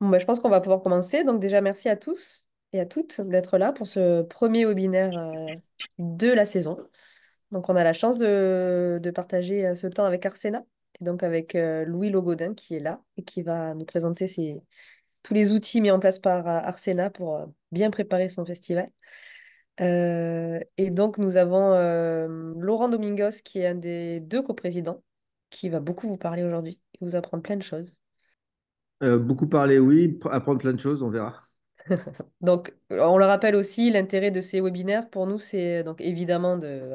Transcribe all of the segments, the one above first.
Bon, bah, je pense qu'on va pouvoir commencer. Donc déjà, merci à tous et à toutes d'être là pour ce premier webinaire de la saison. Donc on a la chance de partager ce temps avec Arsena et donc avec Louis Logodin qui est là et qui va nous présenter tous les outils mis en place par Arsena pour bien préparer son festival. Et donc nous avons Laurent Domingos qui est un des deux coprésidents qui va beaucoup vous parler aujourd'hui et vous apprendre plein de choses. Beaucoup parler, oui, apprendre plein de choses, on verra. Donc, on le rappelle aussi, l'intérêt de ces webinaires pour nous, c'est donc évidemment de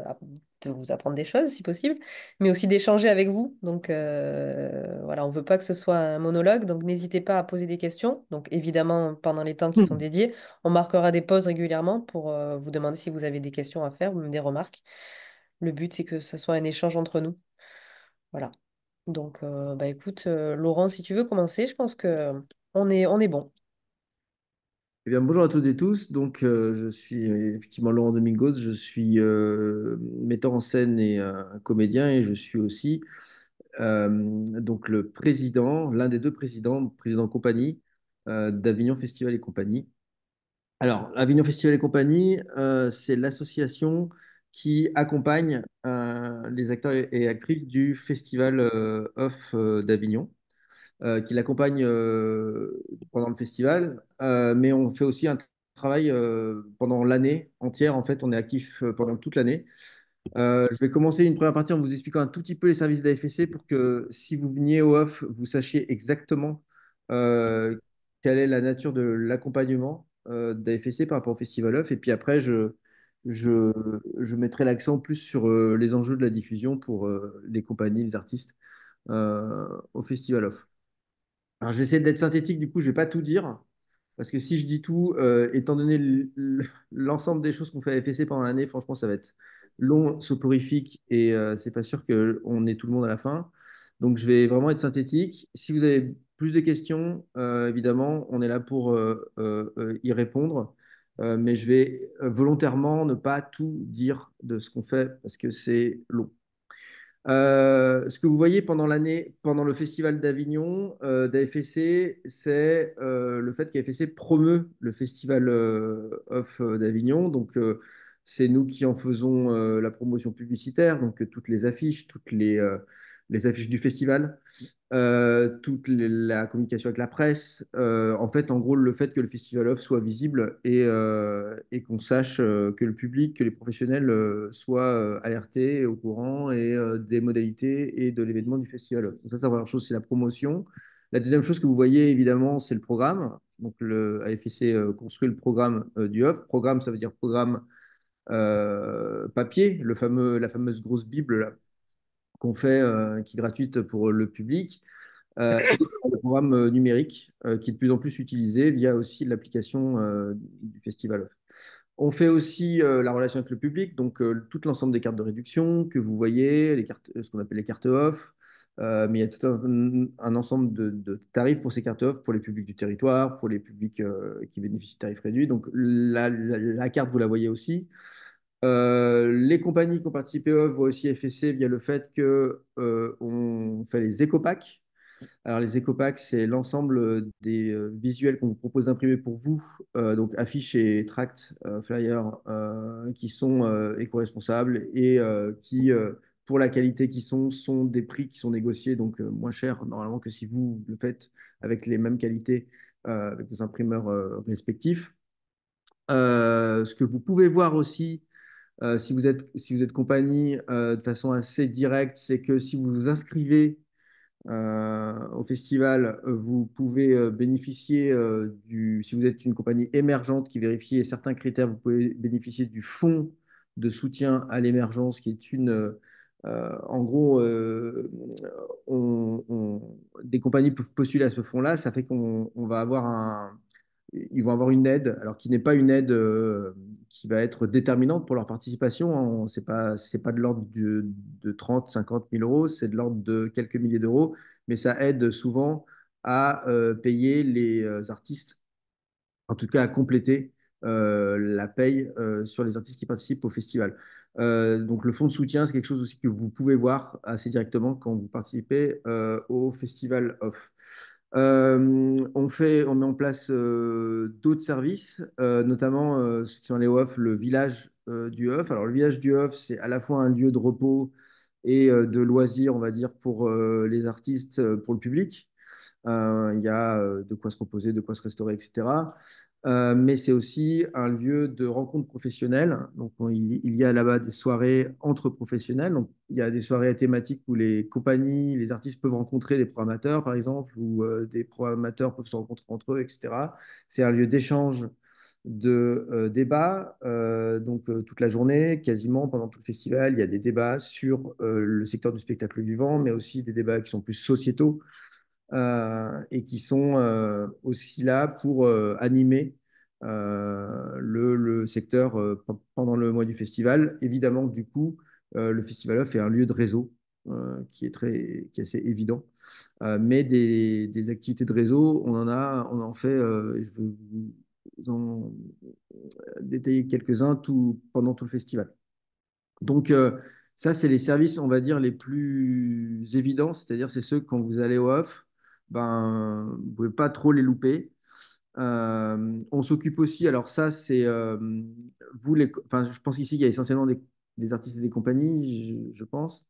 vous apprendre des choses si possible, mais aussi d'échanger avec vous. Donc, voilà, on ne veut pas que ce soit un monologue, donc n'hésitez pas à poser des questions. Donc, évidemment, pendant les temps qui sont dédiés, on marquera des pauses régulièrement pour vous demander si vous avez des questions à faire ou même des remarques. Le but, c'est que ce soit un échange entre nous. Voilà. Donc, bah écoute, Laurent, si tu veux commencer, je pense que on est bon. Eh bien, bonjour à toutes et tous. Donc, je suis effectivement Laurent Domingos. Je suis metteur en scène et comédien, et je suis aussi donc le président, l'un des deux présidents, président compagnie d'Avignon Festival et Compagnie. Alors, Avignon Festival et Compagnie, c'est l'association qui accompagne les acteurs et actrices du Festival Off d'Avignon. Qui l'accompagne pendant le festival. Mais on fait aussi un travail pendant l'année entière. En fait, on est actif pendant toute l'année. Je vais commencer une première partie en vous expliquant un tout petit peu les services d'AFC pour que si vous veniez au off, vous sachiez exactement euh, quelle est la nature de l'accompagnement d'AFC par rapport au festival off. Et puis après, je, je mettrai l'accent plus sur les enjeux de la diffusion pour les compagnies, les artistes au festival off. Alors, je vais essayer d'être synthétique, du coup, je ne vais pas tout dire, parce que si je dis tout, étant donné l'ensemble des choses qu'on fait à FSC pendant l'année, franchement, ça va être long, soporifique, et c'est pas sûr qu'on ait tout le monde à la fin. Donc, je vais vraiment être synthétique. Si vous avez plus de questions, évidemment, on est là pour y répondre. Mais je vais volontairement ne pas tout dire de ce qu'on fait, parce que c'est long. Ce que vous voyez pendant l'année, pendant le Festival d'Avignon d'AFC, c'est le fait qu'AFC promeut le Festival Off d'Avignon. Donc, c'est nous qui en faisons la promotion publicitaire, donc toutes les affiches, toutes les affiches du festival, toute la communication avec la presse. En fait, en gros, le fait que le Festival Off soit visible et qu'on sache que le public, que les professionnels soient alertés, au courant et des modalités et de l'événement du Festival Off. Donc ça, c'est la première chose, c'est la promotion. La deuxième chose que vous voyez, évidemment, c'est le programme. Donc, le AFC construit le programme du Off. Programme, ça veut dire programme papier, la fameuse grosse Bible là, qu'on fait, qui est gratuite pour le public, et le programme numérique qui est de plus en plus utilisé via aussi l'application du Festival. On fait aussi la relation avec le public, donc tout l'ensemble des cartes de réduction que vous voyez, les cartes, ce qu'on appelle les cartes off. Mais il y a tout un ensemble de tarifs pour ces cartes off, pour les publics du territoire, pour les publics qui bénéficient de tarifs réduits. Donc la carte, vous la voyez aussi. Les compagnies qui ont participé au off voient aussi FSC via le fait que on fait les éco-packs. Alors, les éco-packs, c'est l'ensemble des visuels qu'on vous propose d'imprimer pour vous, donc affiches et tracts, flyers, qui sont éco-responsables et qui, pour la qualité qui sont des prix qui sont négociés, donc moins chers normalement que si vous le faites avec les mêmes qualités avec vos imprimeurs respectifs. Ce que vous pouvez voir aussi, si vous êtes compagnie, de façon assez directe, c'est que si vous vous inscrivez au festival, vous pouvez bénéficier si vous êtes une compagnie émergente qui vérifie certains critères, vous pouvez bénéficier du fonds de soutien à l'émergence, qui est en gros, des compagnies peuvent postuler à ce fonds-là. Ça fait qu'on va avoir ils vont avoir une aide, alors qui n'est pas une aide qui va être déterminante pour leur participation. C'est pas de l'ordre de 30, 50 000 euros, c'est de l'ordre de quelques milliers d'euros, mais ça aide souvent à payer les artistes, en tout cas à compléter la paye sur les artistes qui participent au festival. Donc le fonds de soutien, c'est quelque chose aussi que vous pouvez voir assez directement quand vous participez au festival off. On met en place d'autres services, notamment ceux qui sont les OOF, le village du œuf. Alors, le village du œuf, c'est à la fois un lieu de repos et de loisirs, on va dire, pour les artistes, pour le public. Il y a de quoi se reposer, de quoi se restaurer, etc. Mais c'est aussi un lieu de rencontre professionnelle. Donc, il y a là-bas des soirées entre professionnels. Donc, il y a des soirées thématiques où les compagnies, les artistes peuvent rencontrer des programmateurs, par exemple, ou des programmateurs peuvent se rencontrer entre eux, etc. C'est un lieu d'échange, de débats. Toute la journée, quasiment pendant tout le festival, il y a des débats sur le secteur du spectacle vivant, mais aussi des débats qui sont plus sociétaux et qui sont aussi là pour animer le secteur pendant le mois du festival. Évidemment, du coup, le Festival Off est un lieu de réseau qui est assez évident. Mais des activités de réseau, on en fait, je vais vous en détailler quelques-uns pendant tout le festival. Donc, ça, c'est les services, on va dire, les plus évidents, c'est-à-dire c'est ceux quand vous allez au off, ben, vous ne pouvez pas trop les louper. On s'occupe aussi, alors ça, c'est enfin, je pense qu'ici, il y a essentiellement des artistes et des compagnies, je pense.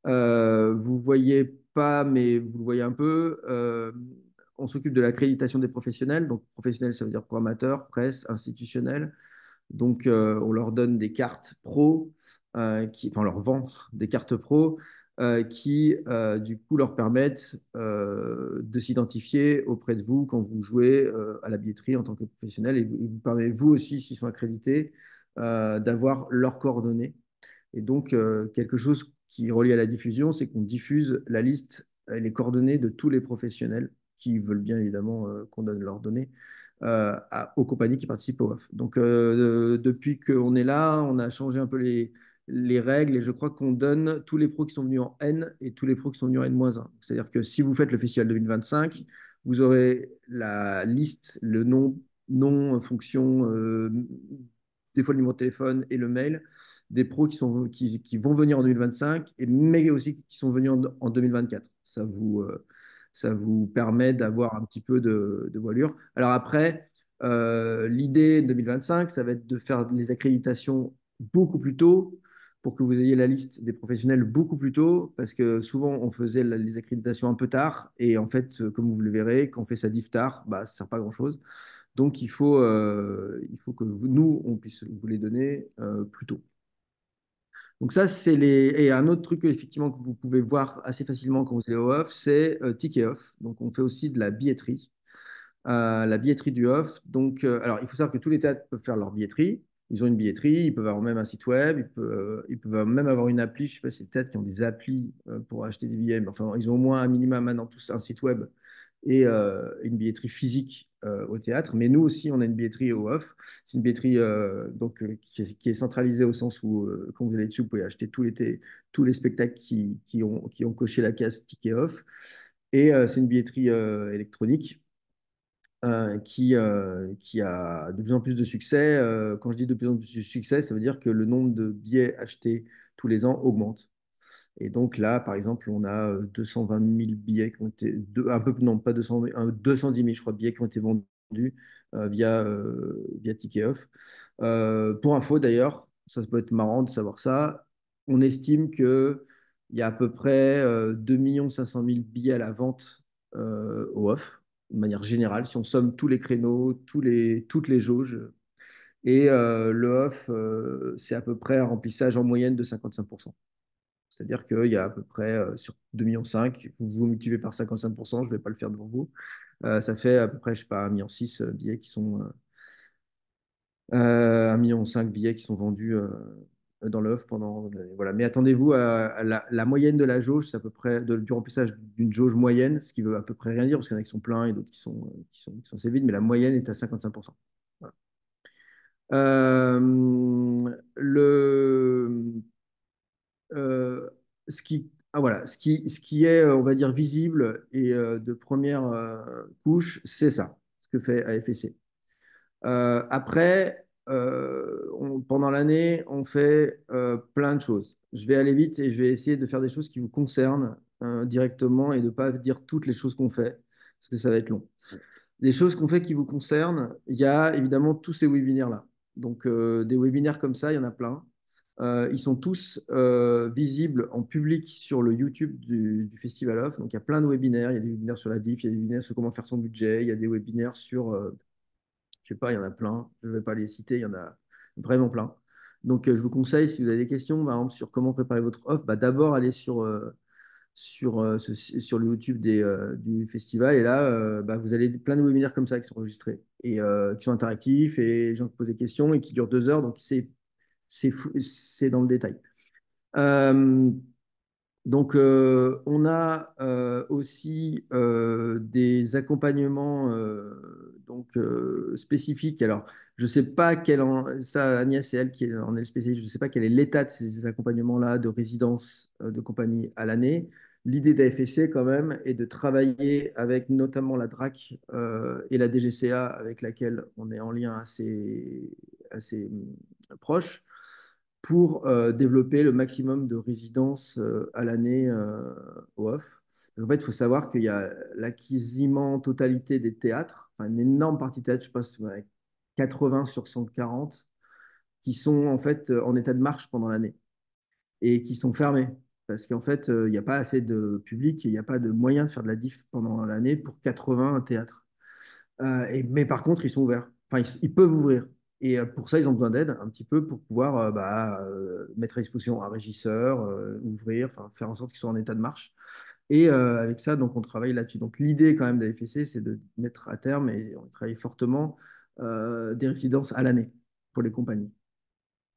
Vous ne voyez pas, mais vous le voyez un peu. On s'occupe de l'accréditation des professionnels. Donc, professionnels, ça veut dire pour amateurs, presse, institutionnels. Donc, on leur donne des cartes pro, enfin, on leur vend des cartes pro qui, du coup, leur permettent de s'identifier auprès de vous quand vous jouez à la billetterie en tant que professionnel. Et vous permet, vous aussi, s'ils sont accrédités, d'avoir leurs coordonnées. Et donc, quelque chose qui est relié à la diffusion, c'est qu'on diffuse la liste et les coordonnées de tous les professionnels qui veulent bien évidemment qu'on donne leurs données aux compagnies qui participent au WAF. Donc, depuis qu'on est là, on a changé un peu les règles et je crois qu'on donne tous les pros qui sont venus en N et tous les pros qui sont venus en N-1. C'est-à-dire que si vous faites le festival 2025, vous aurez la liste, le nom fonction, des fois le numéro de téléphone et le mail des pros qui vont venir en 2025, mais aussi qui sont venus en 2024. Ça vous permet d'avoir un petit peu de voilure. Alors après, l'idée 2025, ça va être de faire les accréditations beaucoup plus tôt pour que vous ayez la liste des professionnels beaucoup plus tôt, parce que souvent on faisait les accréditations un peu tard, et en fait, comme vous le verrez, quand on fait sa diff tard, bah, ça ne sert pas à grand-chose. Donc il faut que nous, on puisse vous les donner plus tôt. Donc ça, c'est les... Et un autre truc effectivement que vous pouvez voir assez facilement quand vous allez au off, c'est Ticket Off. Donc on fait aussi de la billetterie du off. Donc, alors il faut savoir que tous les théâtres peuvent faire leur billetterie. Ils ont une billetterie, ils peuvent avoir même un site web, ils peuvent même avoir une appli. Je ne sais pas si c'est des théâtres qui ont des applis pour acheter des billets, mais enfin, ils ont au moins un minimum maintenant tous un site web et une billetterie physique au théâtre. Mais nous aussi, on a une billetterie au off. C'est une billetterie qui est centralisée au sens où, quand vous allez dessus, vous pouvez acheter tous les spectacles qui ont coché la case ticket off. Et c'est une billetterie électronique qui a de plus en plus de succès. Quand je dis de plus en plus de succès, ça veut dire que le nombre de billets achetés tous les ans augmente. Et donc là, par exemple, on a 220 000 billets qui ont été, un peu, non, pas 200 000, 210 000, je crois, billets qui ont été vendus via Ticket Off. Pour info, d'ailleurs, ça peut être marrant de savoir ça, on estime qu'il y a à peu près 2 500 000 billets à la vente au off, de manière générale, si on somme tous les créneaux, toutes les jauges. Et le off, c'est à peu près un remplissage en moyenne de 55%. C'est-à-dire qu'il y a à peu près sur 2,5 millions, vous multipliez par 55%, je ne vais pas le faire devant vous, ça fait à peu près, je sais pas, 1,6 million billets qui sont 1,5 million billets qui sont vendus dans l'œuf pendant voilà. Mais attendez-vous à la moyenne de la jauge, c'est à peu près du remplissage d'une jauge moyenne, ce qui veut à peu près rien dire parce qu'il y en a qui sont pleins et d'autres qui sont assez vides, mais la moyenne est à 55%. Voilà. Le euh, voilà, ce qui est, on va dire, visible et de première couche, c'est ça, ce que fait AFC. Après, pendant l'année, on fait plein de choses. Je vais aller vite et je vais essayer de faire des choses qui vous concernent directement et de ne pas dire toutes les choses qu'on fait. parce que ça va être long. Les choses qu'on fait qui vous concernent, il y a évidemment tous ces webinaires-là. Donc, des webinaires comme ça, il y en a plein. Ils sont tous visibles en public sur le YouTube du Festival Off. Donc, il y a plein de webinaires. Il y a des webinaires sur la diff, il y a des webinaires sur comment faire son budget, il y a des webinaires sur, je sais pas, il y en a plein. Je ne vais pas les citer, il y en a vraiment plein. Donc, je vous conseille, si vous avez des questions, par exemple, sur comment préparer votre offre, bah, d'abord allez sur le YouTube du festival. Et là, bah, vous avez plein de webinaires comme ça qui sont enregistrés et qui sont interactifs et les gens qui posent des questions et qui durent 2 heures. Donc, c'est dans le détail. Euh, donc, on a aussi des accompagnements spécifiques. Alors, je ne sais pas ça, Agnès, c'est elle qui en est le spécialiste. Je ne sais pas quel est l'état de ces accompagnements-là de résidence de compagnie à l'année. L'idée d'AFSC, quand même, est de travailler avec notamment la DRAC et la DGCA, avec laquelle on est en lien assez proche pour développer le maximum de résidences à l'année au off. En fait, il faut savoir qu'il y a la quasiment totalité des théâtres, enfin une énorme partie de théâtres, je pense ouais, 80 sur 140, qui sont en fait en état de marche pendant l'année et qui sont fermés. Parce qu'en fait, il n'y a pas assez de public et il n'y a pas de moyen de faire de la diff pendant l'année pour 80 théâtres. Mais par contre, ils sont ouverts. Enfin, ils peuvent ouvrir. Et pour ça, ils ont besoin d'aide un petit peu pour pouvoir mettre à disposition un régisseur, ouvrir, enfin, faire en sorte qu'ils soient en état de marche. Et avec ça, donc, on travaille là-dessus. Donc, l'idée quand même de la FSC, c'est de mettre à terme, et on travaille fortement, des résidences à l'année pour les compagnies.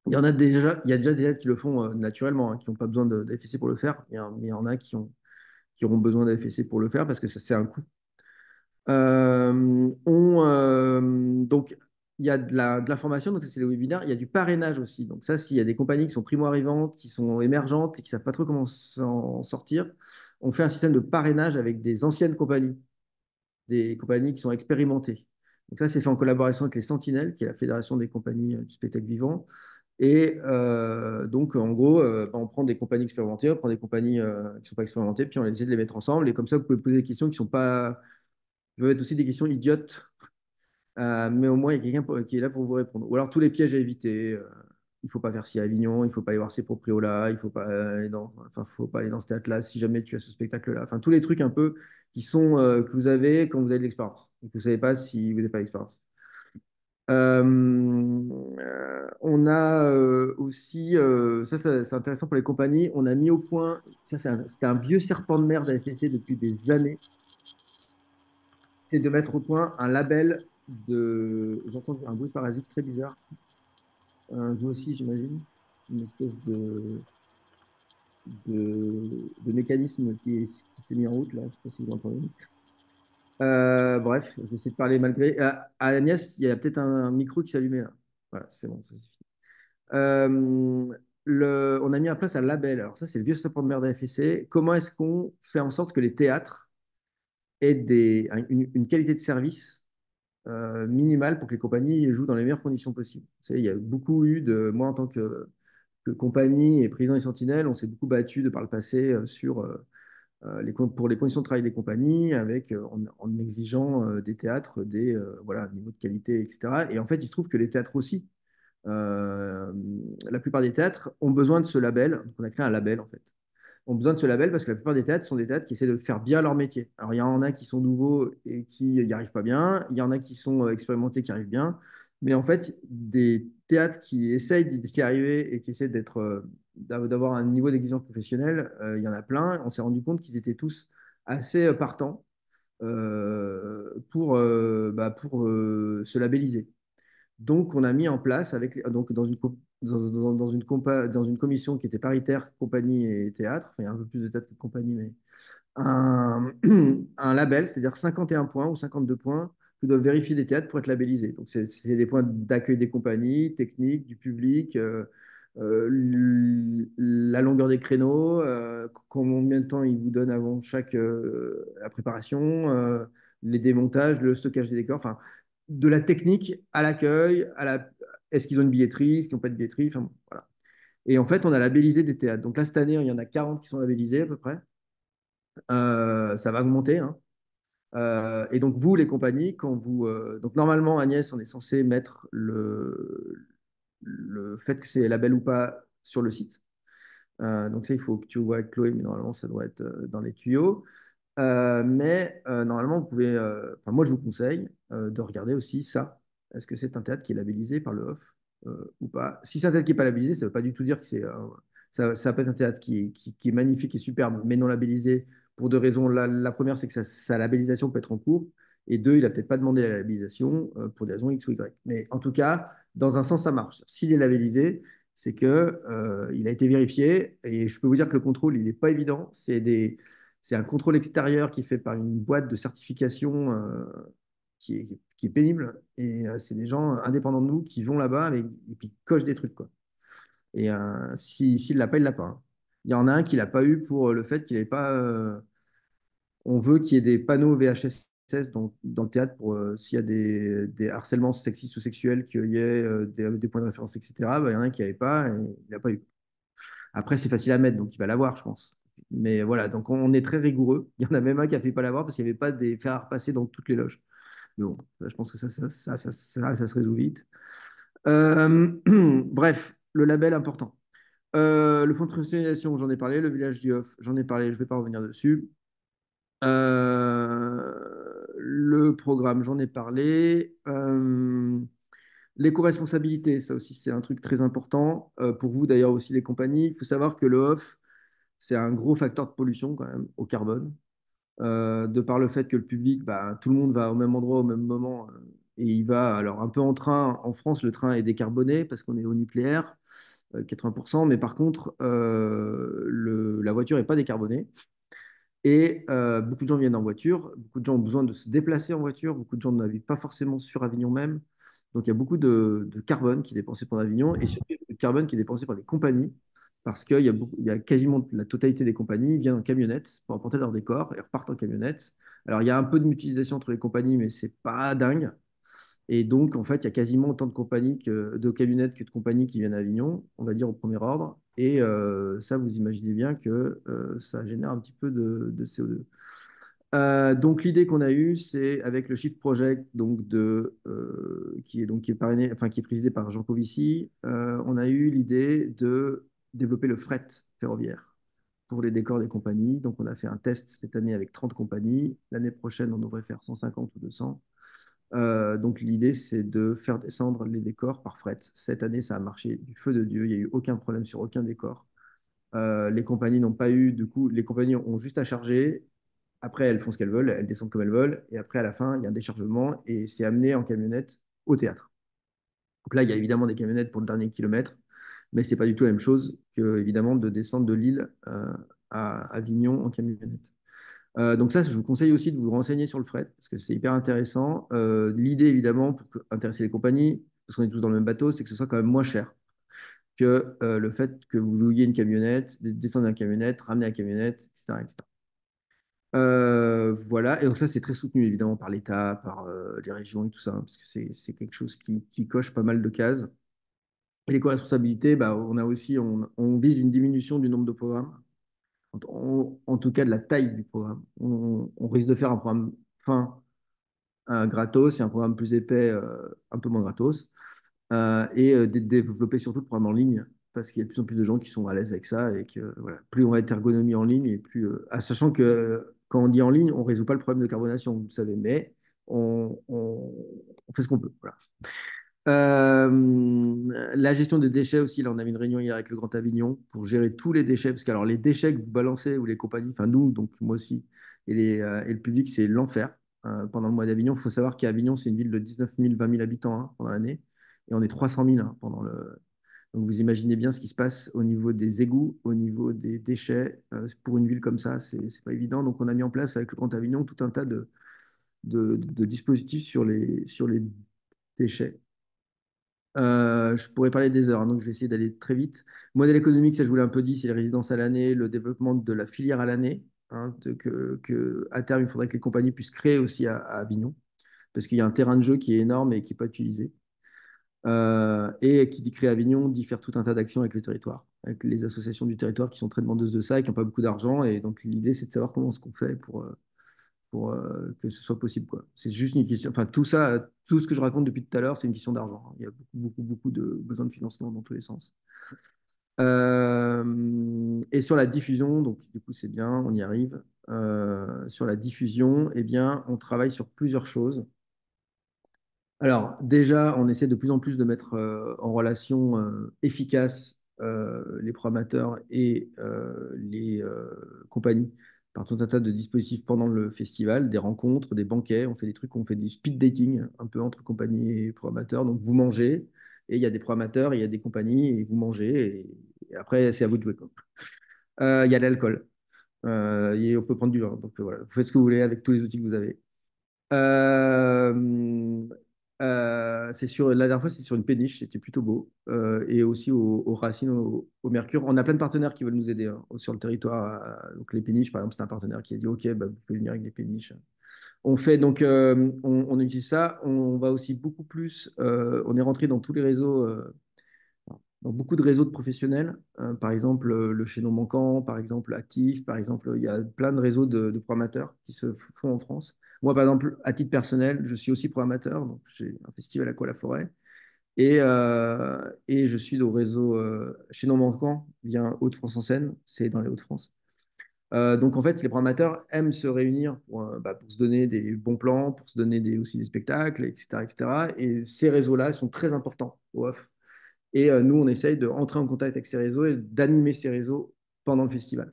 Il y a déjà des aides qui le font naturellement, hein, qui n'ont pas besoin de FSC pour le faire. Mais il y en a qui auront besoin de FSC pour le faire parce que ça, c'est un coût. Donc, il y a de la formation, donc ça, c'est les webinaires. Il y a du parrainage aussi. Donc, ça, s'il y a des compagnies qui sont primo-arrivantes, qui sont émergentes et qui ne savent pas trop comment s'en sortir, on fait un système de parrainage avec des anciennes compagnies, des compagnies qui sont expérimentées. Donc, ça, c'est fait en collaboration avec les Sentinelles, qui est la fédération des compagnies du spectacle vivant. Et donc, en gros, on prend des compagnies expérimentées, on prend des compagnies qui ne sont pas expérimentées, puis on essaie de les mettre ensemble. Et comme ça, vous pouvez poser des questions qui sont pas peuvent être aussi des questions idiotes, mais au moins il y a quelqu'un qui est là pour vous répondre. Ou alors tous les pièges à éviter. Il ne faut pas faire ci à Avignon, il ne faut pas aller voir ces proprios-là, il ne faut pas faut pas aller dans ce théâtre-là si jamais tu as ce spectacle-là. Enfin, tous les trucs un peu qui sont que vous avez quand vous avez de l'expérience et que vous ne savez pas si vous n'avez pas d'expérience. On a aussi, c'est intéressant pour les compagnies, on a mis au point, c'était un vieux serpent de mer de la FSC depuis des années, c'est de mettre au point un label de. J'entends un bruit de parasite très bizarre. Vous aussi, j'imagine. Une espèce de mécanisme qui s'est mis en route, là. Je ne sais pas si vous l'entendez. Bref, je vais essayer de parler malgré. À Agnès, il y a peut-être un micro qui s'est allumé là. Voilà, c'est bon, ça suffit. On a mis en place un label. Alors, ça, c'est le vieux serpent de mer de la FSC. Comment est-ce qu'on fait en sorte que les théâtres aient une qualité de service minimale pour que les compagnies jouent dans les meilleures conditions possibles. Vous savez, il y a beaucoup eu de, moi en tant que compagnie et président des Sentinelles, on s'est beaucoup battu de par le passé sur pour les conditions de travail des compagnies, en exigeant des théâtres, voilà, niveau de qualité, etc. Et en fait, il se trouve que les théâtres aussi, euh, la plupart des théâtres ont besoin de ce label. Donc, on a créé un label en fait ont besoin de ce label parce que la plupart des théâtres sont des théâtres qui essaient de faire bien leur métier. Alors, il y en a qui sont nouveaux et qui n'y arrivent pas bien. Il y en a qui sont expérimentés qui arrivent bien. Mais en fait, des théâtres qui essayent d'y arriver et qui essaient d'avoir un niveau d'exigence professionnelle, il y en a plein. On s'est rendu compte qu'ils étaient tous assez partants pour se labelliser. Donc, on a mis en place, donc, dans une commission qui était paritaire, compagnie et théâtre, enfin, il y a un peu plus de théâtre que de compagnie, mais un, un label, c'est-à-dire 51 points ou 52 points que doivent vérifier les théâtres pour être labellisés. Donc, c'est des points d'accueil des compagnies, techniques, du public, la longueur des créneaux, combien de temps ils vous donnent avant chaque la préparation, les démontages, le stockage des décors, enfin, de la technique à l'accueil, est-ce qu'ils ont une billetterie, est-ce qu'ils n'ont pas de billetterie, enfin, bon, voilà. Et en fait, on a labellisé des théâtres. Donc là, cette année, il y en a 40 qui sont labellisés à peu près. Ça va augmenter, hein. Et donc, vous, les compagnies, quand vous. Donc, normalement, Agnès, on est censé mettre le fait que c'est label ou pas sur le site. Donc, ça, il faut que tu vois avec Chloé, mais normalement, ça doit être dans les tuyaux. Normalement, vous pouvez. Enfin, moi, je vous conseille de regarder aussi ça. Est-ce que c'est un théâtre qui est labellisé par le OFF ou pas? Si c'est un théâtre qui n'est pas labellisé, ça ne veut pas du tout dire que c'est. Ça peut être un théâtre qui est magnifique et superbe, mais non labellisé pour deux raisons. La première, c'est que sa labellisation peut être en cours. Et deux, il n'a peut-être pas demandé la labellisation pour des raisons X ou Y. Mais en tout cas, dans un sens, ça marche. S'il est labellisé, c'est que il a été vérifié. Et je peux vous dire que le contrôle, il n'est pas évident. C'est un contrôle extérieur qui est fait par une boîte de certification qui est pénible. Et c'est des gens indépendants de nous qui vont là-bas et puis cochent des trucs, quoi. Et s'il ne l'a pas, il ne l'a pas, hein. Il y en a un qui ne l'a pas eu pour le fait qu'il n'avait pas. On veut qu'il y ait des panneaux VHS dans le théâtre pour s'il y a des harcèlements sexistes ou sexuels, qu'il y ait des points de référence, etc. Bah, il y en a un qui n'avait pas et il n'a pas eu. Après, c'est facile à mettre, donc il va l'avoir, je pense. Mais voilà, donc on est très rigoureux. Il y en a même un qui a fait pas l'avoir parce qu'il n'y avait pas des fers à repasser dans toutes les loges. Mais bon, je pense que ça se résout vite. Euh, Bref, le label important. Le fonds de professionnalisation, j'en ai parlé. Le village du off, j'en ai parlé. Je ne vais pas revenir dessus. Le programme, j'en ai parlé. L'éco-responsabilité, ça aussi, c'est un truc très important. Pour vous, d'ailleurs, aussi, les compagnies. Il faut savoir que le off, c'est un gros facteur de pollution quand même au carbone, de par le fait que le public, bah, tout le monde va au même endroit au même moment et il va alors un peu en train. En France, le train est décarboné parce qu'on est au nucléaire, 80%, mais par contre, la voiture n'est pas décarbonée. Et beaucoup de gens viennent en voiture, beaucoup de gens ont besoin de se déplacer en voiture, beaucoup de gens n'habitent pas forcément sur Avignon même. Donc il y a beaucoup de carbone qui est dépensé par Avignon et surtout il y a beaucoup de carbone qui est dépensé par les compagnies parce il y a quasiment la totalité des compagnies viennent en camionnette pour apporter leur décor et repartent en camionnette. Alors il y a un peu de mutualisation entre les compagnies, mais c'est pas dingue. Et donc, en fait, il y a quasiment autant de compagnies de camionnettes que de compagnies qui viennent à Avignon, on va dire au premier ordre. Et ça, vous imaginez bien que ça génère un petit peu de CO2. Donc, l'idée qu'on a eue, c'est avec le Shift Project, qui est parrainé, enfin, qui est présidé par Jean Covici, on a eu l'idée de développer le fret ferroviaire pour les décors des compagnies. Donc, on a fait un test cette année avec 30 compagnies. L'année prochaine, on devrait faire 150 ou 200. Donc l'idée, c'est de faire descendre les décors par fret. Cette année, ça a marché du feu de Dieu. Il n'y a eu aucun problème sur aucun décor. Les compagnies n'ont pas eu, du coup, les compagnies ont juste à charger. Après, elles font ce qu'elles veulent, elles descendent comme elles veulent. Et après, à la fin, il y a un déchargement et c'est amené en camionnette au théâtre. Donc là, il y a évidemment des camionnettes pour le dernier kilomètre, mais c'est pas du tout la même chose que, évidemment, de descendre de Lille à Avignon en camionnette. Donc ça, je vous conseille aussi de vous renseigner sur le fret, parce que c'est hyper intéressant. L'idée, évidemment, pour intéresser les compagnies, parce qu'on est tous dans le même bateau, c'est que ce soit quand même moins cher que le fait que vous louiez une camionnette, descendez en camionnette, ramenez la camionnette, etc., etc. Voilà, et donc ça, c'est très soutenu, évidemment, par l'État, par les régions et tout ça, hein, parce que c'est quelque chose qui coche pas mal de cases. Et l'éco-responsabilité, bah, on vise une diminution du nombre de programmes, en tout cas de la taille du programme. On risque de faire un programme fin gratos et un programme plus épais un peu moins gratos. De développer surtout le programme en ligne parce qu'il y a de plus en plus de gens qui sont à l'aise avec ça et que voilà, plus on va être ergonomie en ligne et plus. Sachant que quand on dit en ligne, on ne résout pas le problème de carbonation, vous le savez, mais on fait ce qu'on peut. Voilà. La gestion des déchets aussi, là on a eu une réunion hier avec le Grand Avignon pour gérer tous les déchets, parce que alors les déchets que vous balancez ou les compagnies, enfin nous, donc moi aussi, et le public, c'est l'enfer pendant le mois d'Avignon. Il faut savoir qu'Avignon, c'est une ville de 19 000, 20 000 habitants hein, pendant l'année, et on est 300 000 hein, pendant le... Donc vous imaginez bien ce qui se passe au niveau des égouts, au niveau des déchets. Pour une ville comme ça, c'est pas évident. Donc on a mis en place avec le Grand Avignon tout un tas de dispositifs sur les déchets. Je pourrais parler des heures, hein, donc je vais essayer d'aller très vite. Modèle économique, ça je vous l'ai un peu dit, c'est les résidences à l'année, le développement de la filière à l'année, hein, à terme, il faudrait que les compagnies puissent créer aussi à Avignon, parce qu'il y a un terrain de jeu qui est énorme et qui n'est pas utilisé. Et qui dit créer à Avignon, dit faire tout un tas d'actions avec le territoire, avec les associations du territoire qui sont très demandeuses de ça et qui n'ont pas beaucoup d'argent. Et donc l'idée, c'est de savoir comment est-ce qu'on fait pour que ce soit possible, quoi. C'est juste une question. Enfin, tout ça, tout ce que je raconte depuis tout à l'heure, c'est une question d'argent, hein. Il y a beaucoup de besoins de financement dans tous les sens. Et sur la diffusion, donc du coup, c'est bien, on y arrive. Sur la diffusion, eh bien, on travaille sur plusieurs choses. Alors, déjà, on essaie de plus en plus de mettre en relation efficace les programmateurs et les compagnies par tout un tas de dispositifs pendant le festival, des rencontres, des banquets. On fait des trucs, on fait du speed dating un peu entre compagnies et programmateurs. Donc, vous mangez et il y a des programmateurs, et il y a des compagnies et vous mangez et après, c'est à vous de jouer, quoi. Il y a de l'alcool et on peut prendre du vin. Donc, voilà, vous faites ce que vous voulez avec tous les outils que vous avez. Euh, c'est sur, la dernière fois, c'est sur une péniche, c'était plutôt beau. Et aussi aux Racines, au Mercure. On a plein de partenaires qui veulent nous aider hein, sur le territoire. Donc les péniches, par exemple, c'est un partenaire qui a dit, OK, bah, vous pouvez venir avec des péniches. On fait donc, on utilise ça. On va aussi beaucoup plus, on est rentré dans tous les réseaux dans beaucoup de réseaux de professionnels, par exemple le Chaînon Manquant, par exemple Actif, par exemple, il y a plein de réseaux de programmateurs qui se font en France. Moi, par exemple, à titre personnel, je suis aussi programmateur, donc j'ai un festival à Quoi-la-Forêt, et je suis au réseau Chaînon Manquant via Hauts-de-France en Seine, c'est dans les Hauts-de-France. Donc en fait, les programmateurs aiment se réunir pour se donner des bons plans, pour se donner aussi des spectacles, etc., etc. Et ces réseaux-là sont très importants au off. Et nous, on essaye d'entrer en contact avec ces réseaux et d'animer ces réseaux pendant le festival.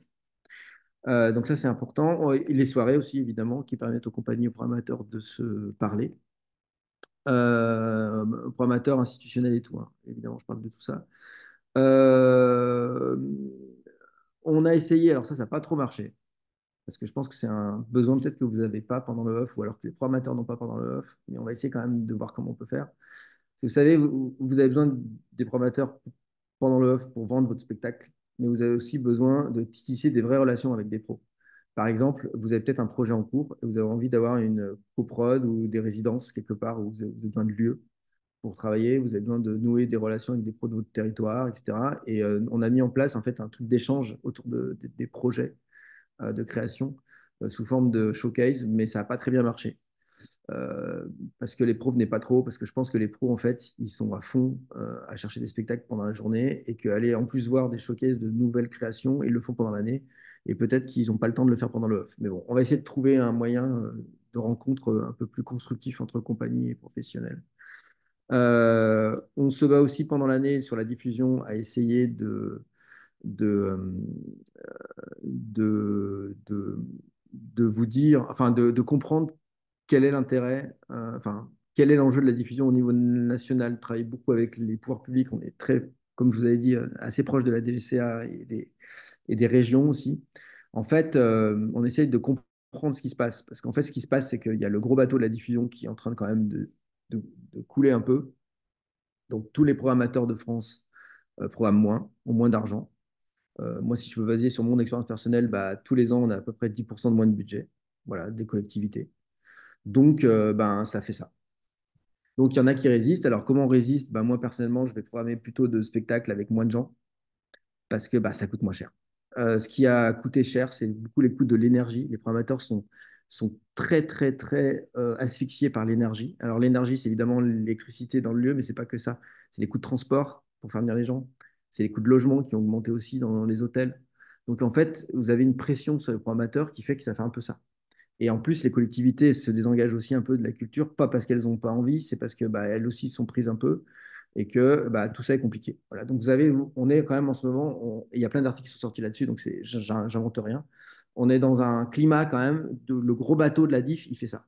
Donc ça, c'est important. Et les soirées aussi, évidemment, qui permettent aux compagnies, aux programmateurs de se parler. Programmateurs institutionnels et tout, hein. Évidemment, je parle de tout ça. Euh, on a essayé, alors ça n'a pas trop marché, parce que je pense que c'est un besoin peut-être que vous n'avez pas pendant le off, ou alors que les programmateurs n'ont pas pendant le off, mais on va essayer quand même de voir comment on peut faire. Vous savez, vous avez besoin des programmateurs pendant le off pour vendre votre spectacle, mais vous avez aussi besoin de tisser des vraies relations avec des pros. Par exemple, vous avez peut-être un projet en cours et vous avez envie d'avoir une coprod ou des résidences quelque part où vous avez besoin de lieux pour travailler, vous avez besoin de nouer des relations avec des pros de votre territoire, etc. Et on a mis en place en fait un truc d'échange autour des projets de création sous forme de showcase, mais ça n'a pas très bien marché euh, parce que les pros venaient pas trop, parce que je pense que les pros, en fait, ils sont à fond à chercher des spectacles pendant la journée et qu'aller en plus voir des showcases de nouvelles créations, ils le font pendant l'année et peut-être qu'ils n'ont pas le temps de le faire pendant le off. Mais bon, on va essayer de trouver un moyen de rencontre un peu plus constructif entre compagnies et professionnels. On se bat aussi pendant l'année sur la diffusion à essayer de, euh, de, de vous dire, enfin de comprendre quel est l'intérêt, enfin quel est l'enjeu de la diffusion au niveau national. On travaille beaucoup avec les pouvoirs publics, on est très, comme je vous avais dit, assez proche de la DGCA et des régions aussi. En fait, on essaye de comprendre ce qui se passe, parce qu'en fait, ce qui se passe, c'est qu'il y a le gros bateau de la diffusion qui est en train de, quand même de, de couler un peu. Donc tous les programmateurs de France programment moins, ont moins d'argent. Moi, si je peux baser sur mon expérience personnelle, bah, tous les ans, on a à peu près 10% de moins de budget, voilà, des collectivités. Donc, ben, ça fait ça. Donc, il y en a qui résistent. Alors, comment on résiste? Ben, moi, personnellement, je vais programmer plutôt de spectacles avec moins de gens parce que bah, ça coûte moins cher. Ce qui a coûté cher, c'est beaucoup les coûts de l'énergie. Les programmateurs sont très asphyxiés par l'énergie. Alors, l'énergie, c'est évidemment l'électricité dans le lieu, mais c'est pas que ça. C'est les coûts de transport pour faire venir les gens. C'est les coûts de logement qui ont augmenté aussi dans les hôtels. Donc, en fait, vous avez une pression sur les programmateurs qui fait que ça fait un peu ça. Et en plus, les collectivités se désengagent aussi un peu de la culture, pas parce qu'elles n'ont pas envie, c'est parce que bah, elles aussi sont prises un peu et que bah, tout ça est compliqué. Voilà. Donc vous avez, on est quand même en ce moment, il y a plein d'articles qui sont sortis là-dessus, donc j'invente rien. On est dans un climat quand même, le gros bateau de la diff, il fait ça.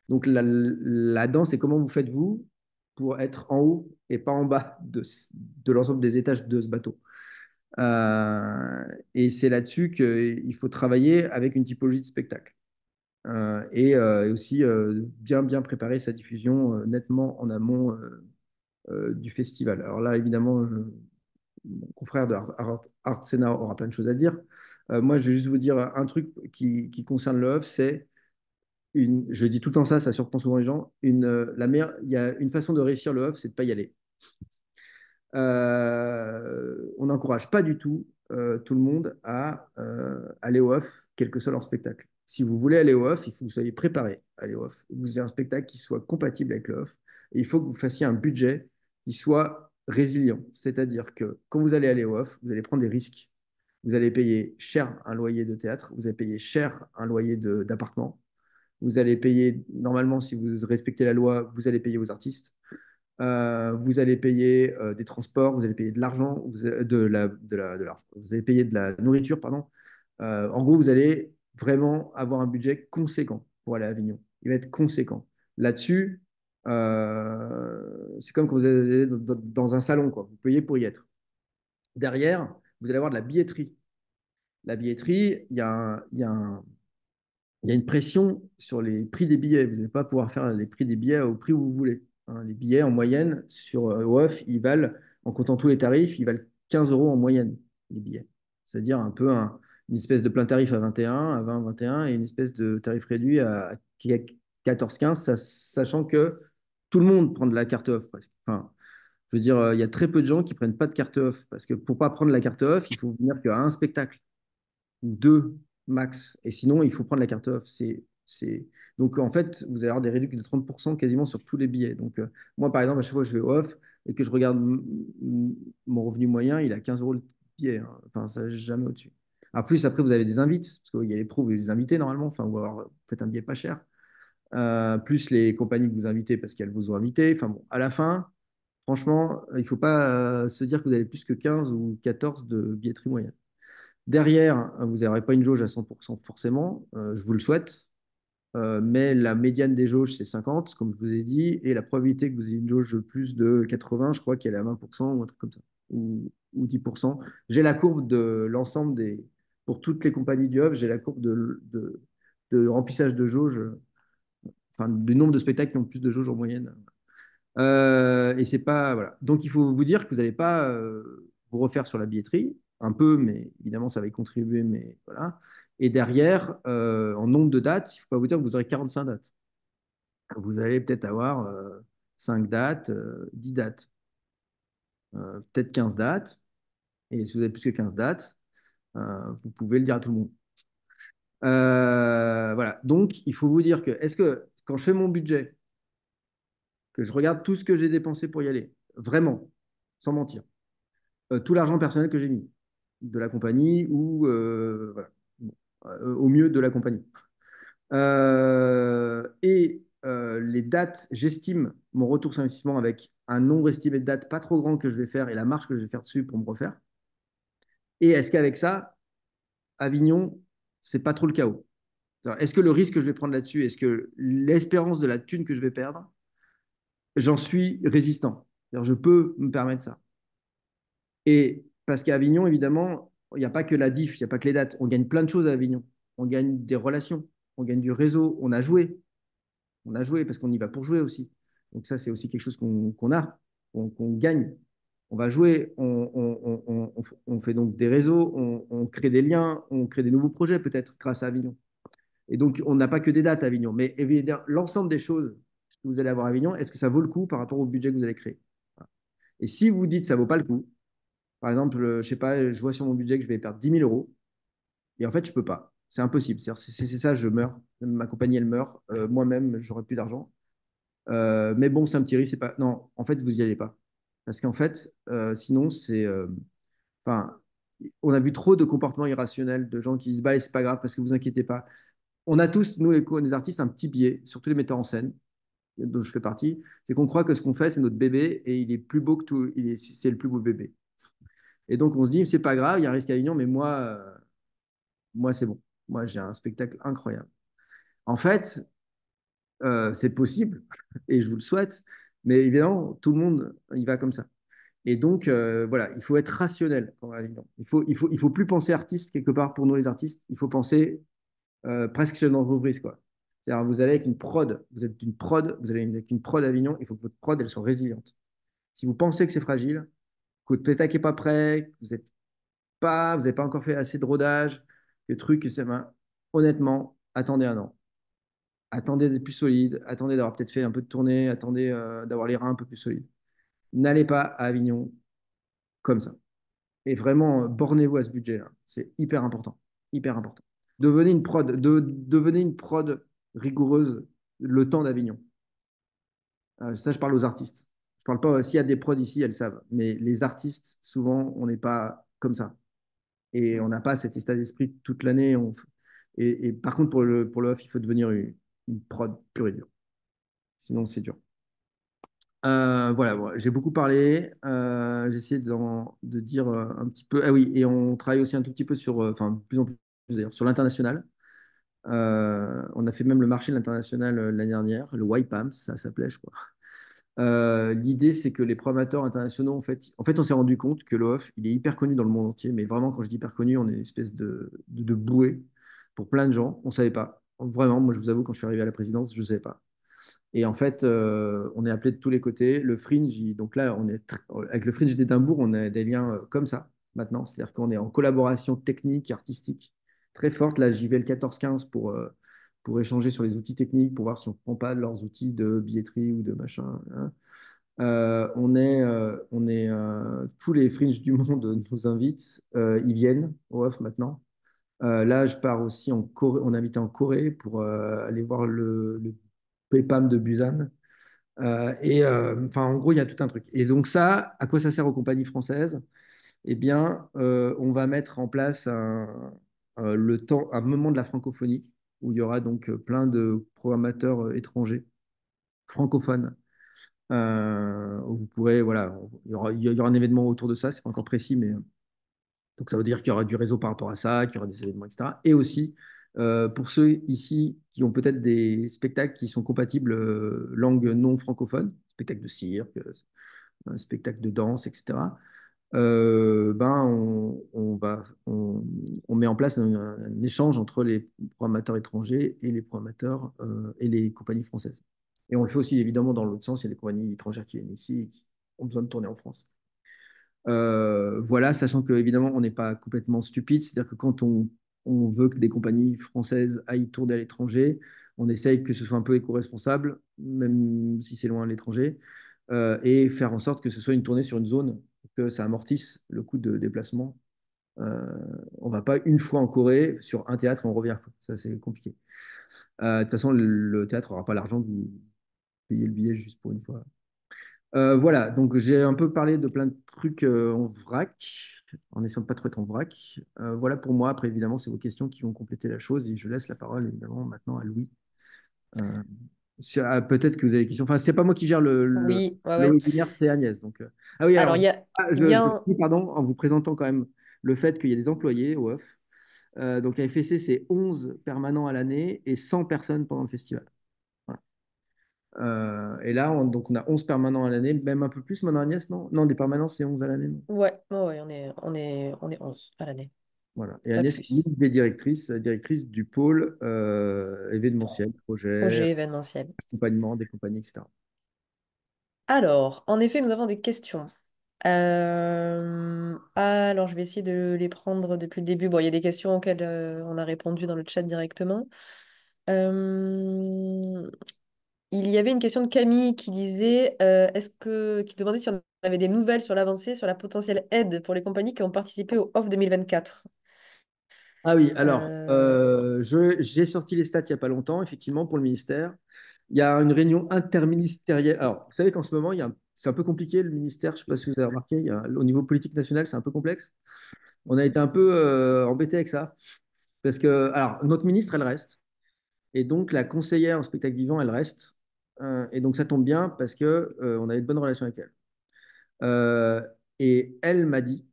Donc la danse, c'est comment vous faites-vous pour être en haut et pas en bas de l'ensemble des étages de ce bateau. Euh, et c'est là-dessus qu'il faut travailler avec une typologie de spectacle. Et aussi bien préparer sa diffusion nettement en amont du festival. Alors là, évidemment, mon confrère de Art Sena aura plein de choses à dire. Moi, je vais juste vous dire un truc qui concerne le off, c'est je dis tout le temps ça, ça surprend souvent les gens. Il y a une façon de réussir le off, c'est de ne pas y aller. On n'encourage pas du tout tout le monde à aller au off quel que soit leur spectacle. Si vous voulez aller au off, il faut que vous soyez préparé à aller au off. Vous ayez un spectacle qui soit compatible avec le off. Et il faut que vous fassiez un budget qui soit résilient. C'est-à-dire que quand vous allez aller au off, vous allez prendre des risques. Vous allez payer cher un loyer de théâtre, vous allez payer cher un loyer d'appartement, vous allez payer, normalement, si vous respectez la loi, vous allez payer vos artistes. Vous allez payer des transports, vous allez payer de l'argent, vous allez payer de la nourriture, pardon. En gros, vous allez vraiment avoir un budget conséquent pour aller à Avignon. Il va être conséquent. Là-dessus, c'est comme quand vous allez dans un salon, quoi. Vous payez pour y être. Derrière, vous allez avoir de la billetterie. La billetterie, il y a une pression sur les prix des billets. Vous n'allez pas pouvoir faire les prix des billets au prix où vous voulez. Hein. Les billets, en moyenne, sur WOF, ils valent, en comptant tous les tarifs, ils valent 15 euros en moyenne, les billets. C'est-à-dire un peu une espèce de plein tarif à 21, à 20, 21, et une espèce de tarif réduit à 14, 15, sachant que tout le monde prend de la carte off presque. Enfin, je veux dire, il y a très peu de gens qui prennent pas de carte off, parce que pour pas prendre la carte off, il faut venir qu'à un spectacle ou deux max. Et sinon, il faut prendre la carte off. Donc, en fait, vous allez avoir des réductions de 30% quasiment sur tous les billets. Donc, moi, par exemple, à chaque fois que je vais au off et que je regarde mon revenu moyen, il est à 15 euros le billet. Hein. Enfin, ça, jamais au-dessus. En plus, après, vous avez des invites, parce qu'il y a les pros, vous les invités normalement. Enfin, ou alors, vous faites un billet pas cher. Plus les compagnies que vous invitez parce qu'elles vous ont invité. Enfin, bon, à la fin, franchement, il ne faut pas se dire que vous avez plus que 15 ou 14 de billetterie moyenne. Derrière, vous n'aurez pas une jauge à 100% forcément, je vous le souhaite, mais la médiane des jauges, c'est 50, comme je vous ai dit, et la probabilité que vous ayez une jauge de plus de 80, je crois qu'elle est à 20% ou un truc comme ça, ou 10%. J'ai la courbe de l'ensemble des. Pour toutes les compagnies du hub, j'ai la courbe de remplissage de jauge, enfin, du nombre de spectacles qui ont plus de jauge en moyenne. Et c'est pas. Voilà. Donc, il faut vous dire que vous n'allez pas vous refaire sur la billetterie, un peu, mais évidemment, ça va y contribuer, mais voilà. Et derrière, en nombre de dates, il ne faut pas vous dire que vous aurez 45 dates. Vous allez peut-être avoir 5 dates, 10 dates, peut-être 15 dates. Et si vous avez plus que 15 dates, vous pouvez le dire à tout le monde. Voilà. Donc, il faut vous dire que, est-ce que quand je fais mon budget, que je regarde tout ce que j'ai dépensé pour y aller, vraiment, sans mentir, tout l'argent personnel que j'ai mis de la compagnie ou voilà. Bon, au mieux de la compagnie. Les dates, j'estime mon retour sur investissement avec un nombre estimé de dates pas trop grand que je vais faire et la marge que je vais faire dessus pour me refaire. Et est-ce qu'avec ça, Avignon, c'est pas trop le chaos? Est-ce que le risque que je vais prendre là-dessus, est-ce que l'espérance de la thune que je vais perdre, j'en suis résistant? Je peux me permettre ça. Et parce qu'à Avignon, évidemment, il n'y a pas que la diff, il n'y a pas que les dates. On gagne plein de choses à Avignon. On gagne des relations, on gagne du réseau, on a joué. On a joué parce qu'on y va pour jouer aussi. Donc ça, c'est aussi quelque chose qu'on a, qu'on gagne. On va jouer, on fait donc des réseaux, on crée des liens, on crée des nouveaux projets peut-être grâce à Avignon. Et donc, on n'a pas que des dates à Avignon, mais évidemment, l'ensemble des choses que vous allez avoir à Avignon, est-ce que ça vaut le coup par rapport au budget que vous allez créer? Et si vous dites que ça ne vaut pas le coup, par exemple, je ne sais pas, je vois sur mon budget que je vais perdre 10 000 euros. Et en fait, je ne peux pas. C'est impossible. C'est ça, je meurs. Ma compagnie, elle meurt. Moi-même, j'aurai plus d'argent. Mais bon, c'est un petit risque. C'est pas. Non, en fait, vous n'y allez pas. Parce qu'en fait, sinon, c'est. Enfin, on a vu trop de comportements irrationnels de gens qui disent bah, c'est pas grave parce que vous inquiétez pas. On a tous, nous, les artistes, un petit biais, surtout les metteurs en scène, dont je fais partie, c'est qu'on croit que ce qu'on fait, c'est notre bébé et il est plus beau que tout. C'est le plus beau bébé. Et donc, on se dit, c'est pas grave, il y a un risque à Avignon, mais moi, c'est bon. Moi, j'ai un spectacle incroyable. En fait, c'est possible, et je vous le souhaite, mais évidemment, tout le monde, il va comme ça. Et donc, voilà, il faut être rationnel quand on va à Avignon. Il faut plus penser artiste quelque part pour nous les artistes. Il faut penser presque chez une entreprise, quoi. C'est-à-dire, vous allez avec une prod, vous êtes une prod, vous allez avec une prod à Avignon, il faut que votre prod, elle soit résiliente. Si vous pensez que c'est fragile, que votre pétac n'est pas prêt, que vous n'avez pas encore fait assez de rodage, que truc, honnêtement, attendez un an. Attendez d'être plus solide, attendez d'avoir peut-être fait un peu de tournée, attendez d'avoir les reins un peu plus solides. N'allez pas à Avignon comme ça. Et vraiment, bornez-vous à ce budget-là. C'est hyper important. Hyper important. devenez une prod rigoureuse le temps d'Avignon. Ça, je parle aux artistes. Je parle pas, s'il y a des prods ici, elles savent. Mais les artistes, souvent, on n'est pas comme ça. Et on n'a pas cet état d'esprit toute l'année. Et par contre, pour le off, il faut devenir une prod pure et dure. Sinon, c'est dur. Voilà, j'ai beaucoup parlé. J'ai essayé de dire un petit peu. Ah oui, et on travaille aussi un tout petit peu sur, enfin, de plus en plus d'ailleurs, sur l'international. On a fait même le marché de l'international l'année dernière, le YPAMS, ça s'appelait, je crois. L'idée, c'est que les programmateurs internationaux, en fait, on s'est rendu compte que l'OFF, il est hyper connu dans le monde entier, mais vraiment, quand je dis hyper connu, on est une espèce de bouée pour plein de gens. On ne savait pas. Vraiment, moi, je vous avoue, quand je suis arrivé à la présidence, je ne savais pas. Et en fait, on est appelé de tous les côtés. Le Fringe, donc là, avec le Fringe d'Édimbourg, on a des liens comme ça maintenant. C'est-à-dire qu'on est en collaboration technique, artistique très forte. Là, j'y vais le 14-15 pour échanger sur les outils techniques, pour voir si on ne prend pas leurs outils de billetterie ou de machin, hein. Tous les Fringe du monde nous invitent. Ils viennent au off maintenant. Là, je pars aussi en Corée. On est invité en Corée pour aller voir le PEPAM de Busan. Enfin, en gros, il y a tout un truc. Et donc ça, à quoi ça sert aux compagnies françaises? Eh bien, on va mettre en place un moment de la francophonie où il y aura donc plein de programmateurs étrangers, francophones. Où vous pourrez, voilà, il y aura un événement autour de ça, c'est pas encore précis, mais donc ça veut dire qu'il y aura du réseau par rapport à ça, qu'il y aura des événements, etc. Et aussi, pour ceux ici qui ont peut-être des spectacles qui sont compatibles langue non francophone, spectacle de cirque, un spectacle de danse, etc. Ben on met en place un échange entre les programmateurs étrangers et les programmateurs et les compagnies françaises. Et on le fait aussi évidemment dans l'autre sens, il y a des compagnies étrangères qui viennent ici et qui ont besoin de tourner en France. Voilà, sachant que évidemment on n'est pas complètement stupide, c'est-à-dire que quand on veut que des compagnies françaises aillent tourner à l'étranger, on essaye que ce soit un peu éco-responsable, même si c'est loin à l'étranger, et faire en sorte que ce soit une tournée sur une zone, pour que ça amortisse le coût de déplacement. Euh, on ne va pas une fois en Corée sur un théâtre et on revient, quoi. Ça, c'est compliqué. De toute façon, le théâtre n'aura pas l'argent de vous payer le billet juste pour une fois. Voilà, donc j'ai un peu parlé de plein de trucs en vrac, en essayant de pas trop être en vrac. Voilà pour moi. Après, évidemment, c'est vos questions qui vont compléter la chose et je laisse la parole évidemment maintenant à Louis. Euh, Peut-être que vous avez des questions. Enfin, c'est pas moi qui gère Oui, ouais, le ouais. webinaire, c'est Agnès. Donc, ah oui, Alors, alors, il y a je un... finis, pardon, en vous présentant quand même le fait qu'il y a des employés au OFF. Donc, à FEC, c'est 11 permanents à l'année et 100 personnes pendant le festival. Voilà. Et là, donc on a 11 permanents à l'année, même un peu plus maintenant, Agnès, non? Non, des permanents, c'est 11 à l'année, non? Ouais, ouais, ouais, on est 11 à l'année, Voilà. Et pas Agnès est l'une plus. des directrices du pôle événementiel, projet, Projet événementiel. accompagnement des compagnies, etc. Alors, en effet, nous avons des questions. Alors, je vais essayer de les prendre depuis le début. Bon, il y a des questions auxquelles on a répondu dans le chat directement. Euh, il y avait une question de Camille qui disait, qui demandait si on avait des nouvelles sur l'avancée, sur la potentielle aide pour les compagnies qui ont participé au OFF 2024. Ah oui, alors, Euh, j'ai sorti les stats il n'y a pas longtemps, effectivement, pour le ministère. Il y a une réunion interministérielle. Alors, vous savez qu'en ce moment, c'est un peu compliqué, le ministère, je ne sais pas si vous avez remarqué, au niveau politique national, c'est un peu complexe. On a été un peu embêté avec ça, parce que, alors, notre ministre, elle reste, et donc la conseillère en spectacle vivant, elle reste. Et donc, ça tombe bien, parce que on avait de bonnes relations avec elle. Euh, et elle m'a dit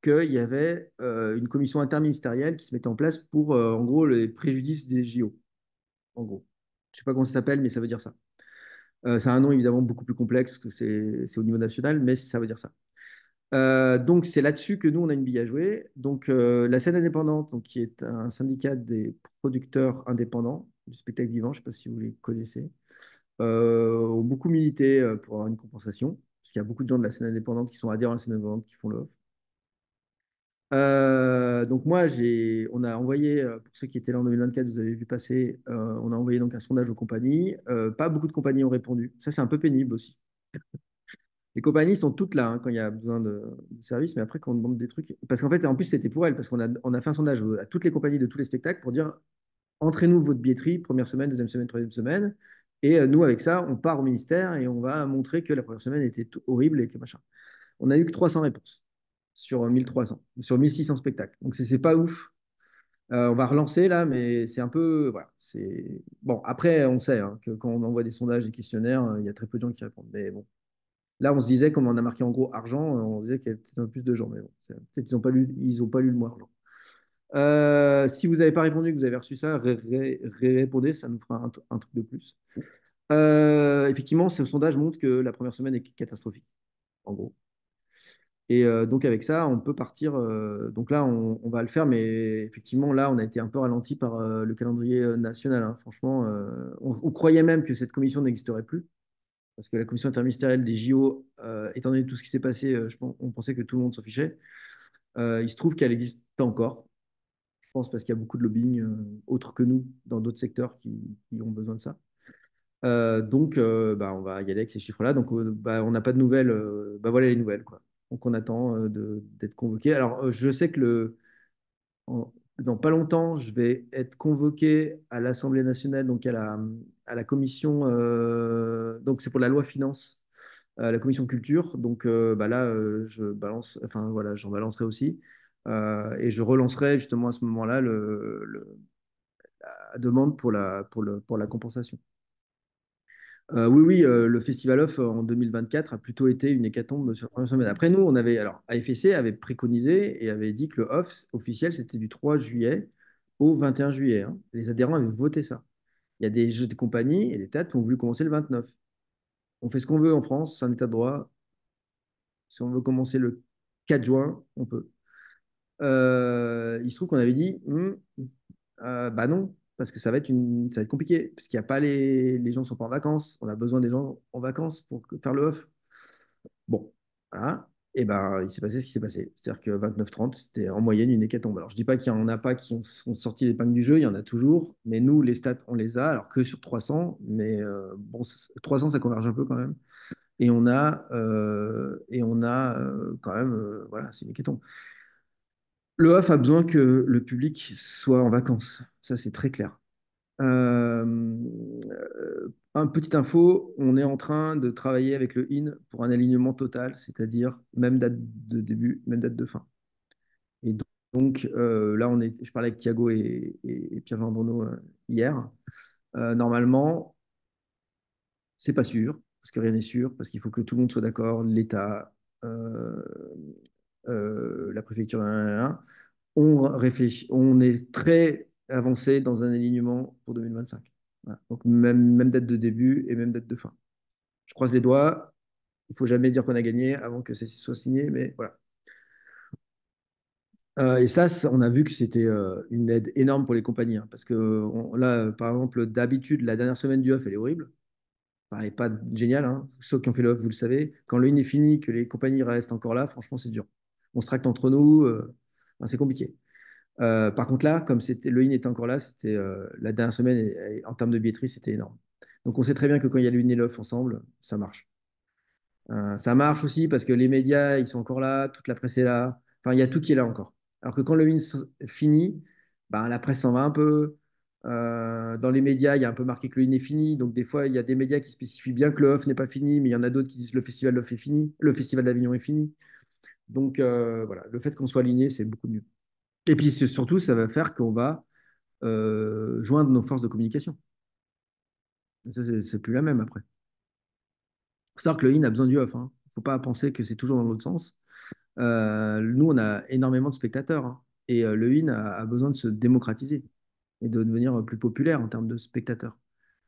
qu'il y avait une commission interministérielle qui se mettait en place pour, en gros, les préjudices des JO. En gros. Je ne sais pas comment ça s'appelle, mais ça veut dire ça. C'est un nom évidemment beaucoup plus complexe que c'est au niveau national, mais ça veut dire ça. Donc c'est là-dessus que nous, on a une bille à jouer. Donc la scène indépendante, donc, qui est un syndicat des producteurs indépendants du spectacle vivant, je ne sais pas si vous les connaissez, ont beaucoup milité pour avoir une compensation, parce qu'il y a beaucoup de gens de la scène indépendante qui sont adhérents à la scène indépendante qui font l'offre. Donc moi, on a envoyé, pour ceux qui étaient là en 2024, vous avez vu passer, on a envoyé donc un sondage aux compagnies. Pas beaucoup de compagnies ont répondu. Ça, c'est un peu pénible aussi. Les compagnies sont toutes là hein, quand il y a besoin de services, mais après, quand on demande des trucs. Parce qu'en fait, en plus, c'était pour elles, parce qu'on a fait un sondage à toutes les compagnies de tous les spectacles pour dire entrez-nous votre billetterie, première semaine, deuxième semaine, troisième semaine. Et nous, avec ça, on part au ministère et on va montrer que la première semaine était horrible et que machin. On a eu que 300 réponses sur 1300, sur 1600 spectacles. Donc, c'est pas ouf. On va relancer là, mais c'est un peu. Voilà, c'est... Bon, après, on sait hein, que quand on envoie des sondages, des questionnaires, il y a très peu de gens qui répondent. Mais bon, là, on se disait, comme on a marqué en gros argent, on se disait qu'il y avait peut-être un peu plus de gens. Mais bon, peut-être qu'ils n'ont pas lu, ils ont pas lu le mot argent. Si vous n'avez pas répondu, que vous avez reçu ça, répondez, ça nous fera un truc de plus. Effectivement, ce sondage montre que la première semaine est catastrophique, en gros. Et donc avec ça, on peut partir. Donc là, on va le faire, mais effectivement, là, on a été un peu ralenti par le calendrier national, hein. Franchement, on croyait même que cette commission n'existerait plus, parce que la commission interministérielle des JO, étant donné tout ce qui s'est passé, on pensait que tout le monde s'en fichait. Il se trouve qu'elle existe encore. Je pense parce qu'il y a beaucoup de lobbying autres que nous dans d'autres secteurs qui ont besoin de ça. Donc, bah, on va y aller avec ces chiffres-là. Donc, bah, on n'a pas de nouvelles. Bah, voilà les nouvelles, quoi. Donc, on attend d'être convoqué. Alors, je sais que dans pas longtemps, je vais être convoqué à l'Assemblée nationale, donc à la commission. Donc, c'est pour la loi finance, la commission culture. Donc, bah, là, je balance. Enfin, voilà, j'en balancerai aussi. Et je relancerai justement à ce moment-là la demande pour la compensation. Oui, oui, le Festival Off en 2024 a plutôt été une hécatombe sur la première semaine. Après, nous, on avait, alors, AFC avait préconisé et avait dit que le off officiel, c'était du 3 juillet au 21 juillet, hein. Les adhérents avaient voté ça. Il y a des jeux de compagnie et des théâtres qui ont voulu commencer le 29. On fait ce qu'on veut en France, c'est un état de droit. Si on veut commencer le 4 juin, on peut. Il se trouve qu'on avait dit, bah non, parce que ça va être compliqué, parce qu'il y a pas les gens ne sont pas en vacances. On a besoin des gens en vacances pour faire le off. Bon, voilà. Et ben, il s'est passé ce qui s'est passé. C'est-à-dire que 29-30, c'était en moyenne une hécatombe. Alors, je dis pas qu'il y en a pas qui sont sortis l'épingle du jeu, il y en a toujours. Mais nous, les stats, on les a, alors que sur 300. Mais bon, 300, ça converge un peu quand même. Et on a quand même, voilà, c'est une hécatombe. Le off a besoin que le public soit en vacances. Ça, c'est très clair. Un petite info, on est en train de travailler avec le IN pour un alignement total, c'est-à-dire même date de début, même date de fin. Et donc là, je parlais avec Thiago et Pierre Gendronneau hier. Normalement, c'est pas sûr, parce que rien n'est sûr, parce qu'il faut que tout le monde soit d'accord, l'État, euh, la préfecture, on réfléchit, on est très avancé dans un alignement pour 2025. Voilà. Donc même date de début et même date de fin. Je croise les doigts. Il ne faut jamais dire qu'on a gagné avant que ça soit signé, mais voilà. Et ça, on a vu que c'était une aide énorme pour les compagnies, hein, parce que là, par exemple, d'habitude, la dernière semaine du off, elle est horrible. Enfin, elle n'est pas géniale, hein. Ceux qui ont fait le off, vous le savez. Quand le in est fini, que les compagnies restent encore là, franchement, c'est dur. On se tracte entre nous, enfin, c'est compliqué. Par contre, là, comme le in était encore là, c'était la dernière semaine, et en termes de billetterie, c'était énorme. Donc, on sait très bien que quand il y a le in et l'off ensemble, ça marche. Ça marche aussi parce que les médias, ils sont encore là, toute la presse est là. Enfin, il y a tout qui est là encore. Alors que quand le win finit, ben, la presse s'en va un peu. Dans les médias, il y a un peu marqué que le win est fini. Donc, des fois, il y a des médias qui spécifient bien que le off n'est pas fini, mais il y en a d'autres qui disent que le festival d'off est fini, le festival d'Avignon est fini. Donc, voilà, le fait qu'on soit aligné, c'est beaucoup mieux. Et puis, surtout, ça va faire qu'on va joindre nos forces de communication. Et ça, c'est plus la même après. Il faut savoir que le in a besoin du off, hein. Il ne faut pas penser que c'est toujours dans l'autre sens. Nous, on a énormément de spectateurs, hein. Et le IN a besoin de se démocratiser et de devenir plus populaire en termes de spectateurs.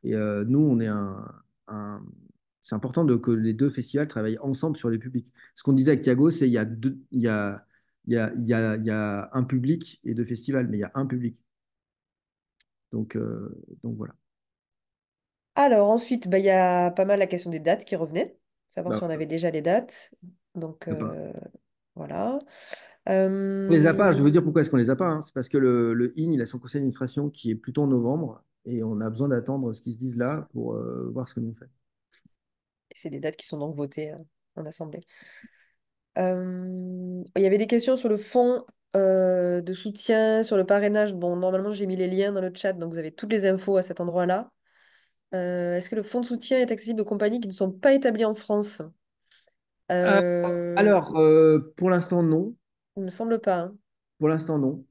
Et nous, on est c'est important que les deux festivals travaillent ensemble sur les publics. Ce qu'on disait avec Thiago, c'est il y a il y a un public et deux festivals, mais il y a un public. Donc voilà. Alors ensuite, bah, il y a pas mal la question des dates qui revenait, savoir Bah, si on avait déjà les dates. Donc on a pas. voilà. On les a pas, je Euh, veux dire pourquoi est-ce qu'on les a pas, hein. C'est parce que le IN, il a son conseil d'administration qui est plutôt en novembre et on a besoin d'attendre ce qu'ils se disent là pour voir ce que nous fait. c'est des dates qui sont donc votées. en assemblée. Il y avait des questions sur le fonds de soutien, sur le parrainage. Bon, normalement, j'ai mis les liens dans le chat, donc vous avez toutes les infos à cet endroit-là. Est-ce que le fonds de soutien est accessible aux compagnies qui ne sont pas établies en France? Euh, Euh, alors, pour l'instant, non. il me semble pas, hein. Pour l'instant, non.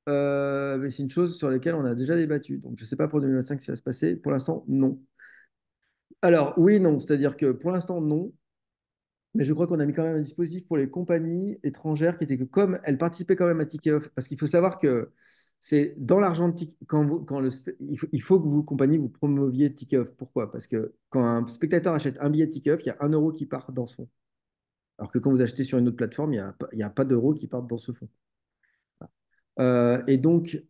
Mais c'est une chose sur laquelle on a déjà débattu. Donc, je ne sais pas pour 2025 ce qui va se passer. Pour l'instant, non. Alors, oui, non. C'est-à-dire que pour l'instant, non. Mais je crois qu'on a mis quand même un dispositif pour les compagnies étrangères qui était que comme elles participaient quand même à Ticket Off, parce qu'il faut savoir que c'est dans l'argent de Ticket, il faut que vous, compagnie, vous promoviez Ticket Off. Pourquoi? Parce que quand un spectateur achète un billet de Ticket Off, il y a 1 euro qui part dans ce fonds. Alors que quand vous achetez sur une autre plateforme, il y a pas d'euros qui partent dans ce fonds. Voilà. Et donc,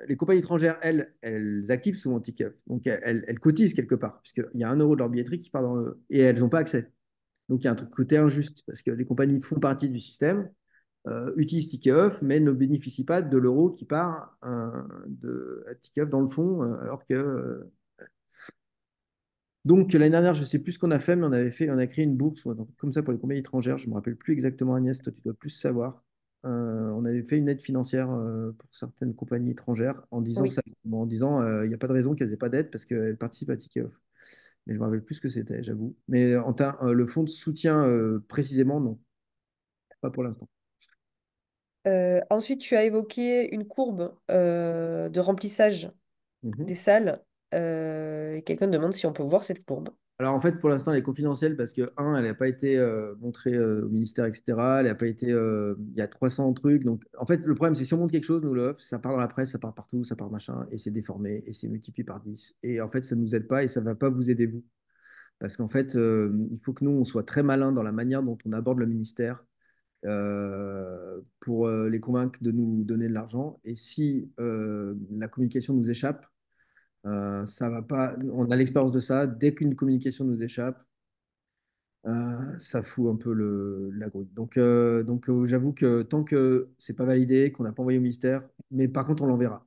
les compagnies étrangères, elles activent souvent Ticket Off. Donc, elles cotisent quelque part, puisqu'il y a 1 euro de leur billetterie qui part dans le... Et elles n'ont pas accès. Donc, il y a un truc côté injuste, parce que les compagnies font partie du système, utilisent Ticket Off, mais ne bénéficient pas de l'euro qui part à Ticket Off dans le fond, alors que... Donc, l'année dernière, je ne sais plus ce qu'on a fait, mais on a créé une bourse ou un truc comme ça pour les compagnies étrangères. Je ne me rappelle plus exactement, Agnès, toi, tu dois plus savoir. On avait fait une aide financière pour certaines compagnies étrangères en disant Oui. ça, en disant il n'y a pas de raison qu'elles n'aient pas d'aide parce qu'elles participent à Ticket Off. Mais je ne me rappelle plus ce que c'était, j'avoue. Mais le fonds de soutien, précisément, non, pas pour l'instant. Ensuite, tu as évoqué une courbe de remplissage Mhm. des salles. Et quelqu'un demande si on peut voir cette courbe. Alors en fait, pour l'instant, elle est confidentielle parce que, un, elle n'a pas été montrée au ministère, etc. Elle n'a pas été. Il y a 300 trucs. Donc en fait, le problème, c'est si on montre quelque chose, nous, l'offre, ça part dans la presse, ça part partout, ça part machin, et c'est déformé, et c'est multiplié par 10. Et en fait, ça ne nous aide pas et ça ne va pas vous aider, vous. Parce qu'en fait, il faut que nous, on soit très malin dans la manière dont on aborde le ministère pour les convaincre de nous donner de l'argent. Et si la communication nous échappe, ça va pas. On a l'expérience de ça. Dès qu'une communication nous échappe, ça fout un peu la grouille. Donc, j'avoue que tant que c'est pas validé, qu'on n'a pas envoyé au ministère, mais par contre, on l'enverra.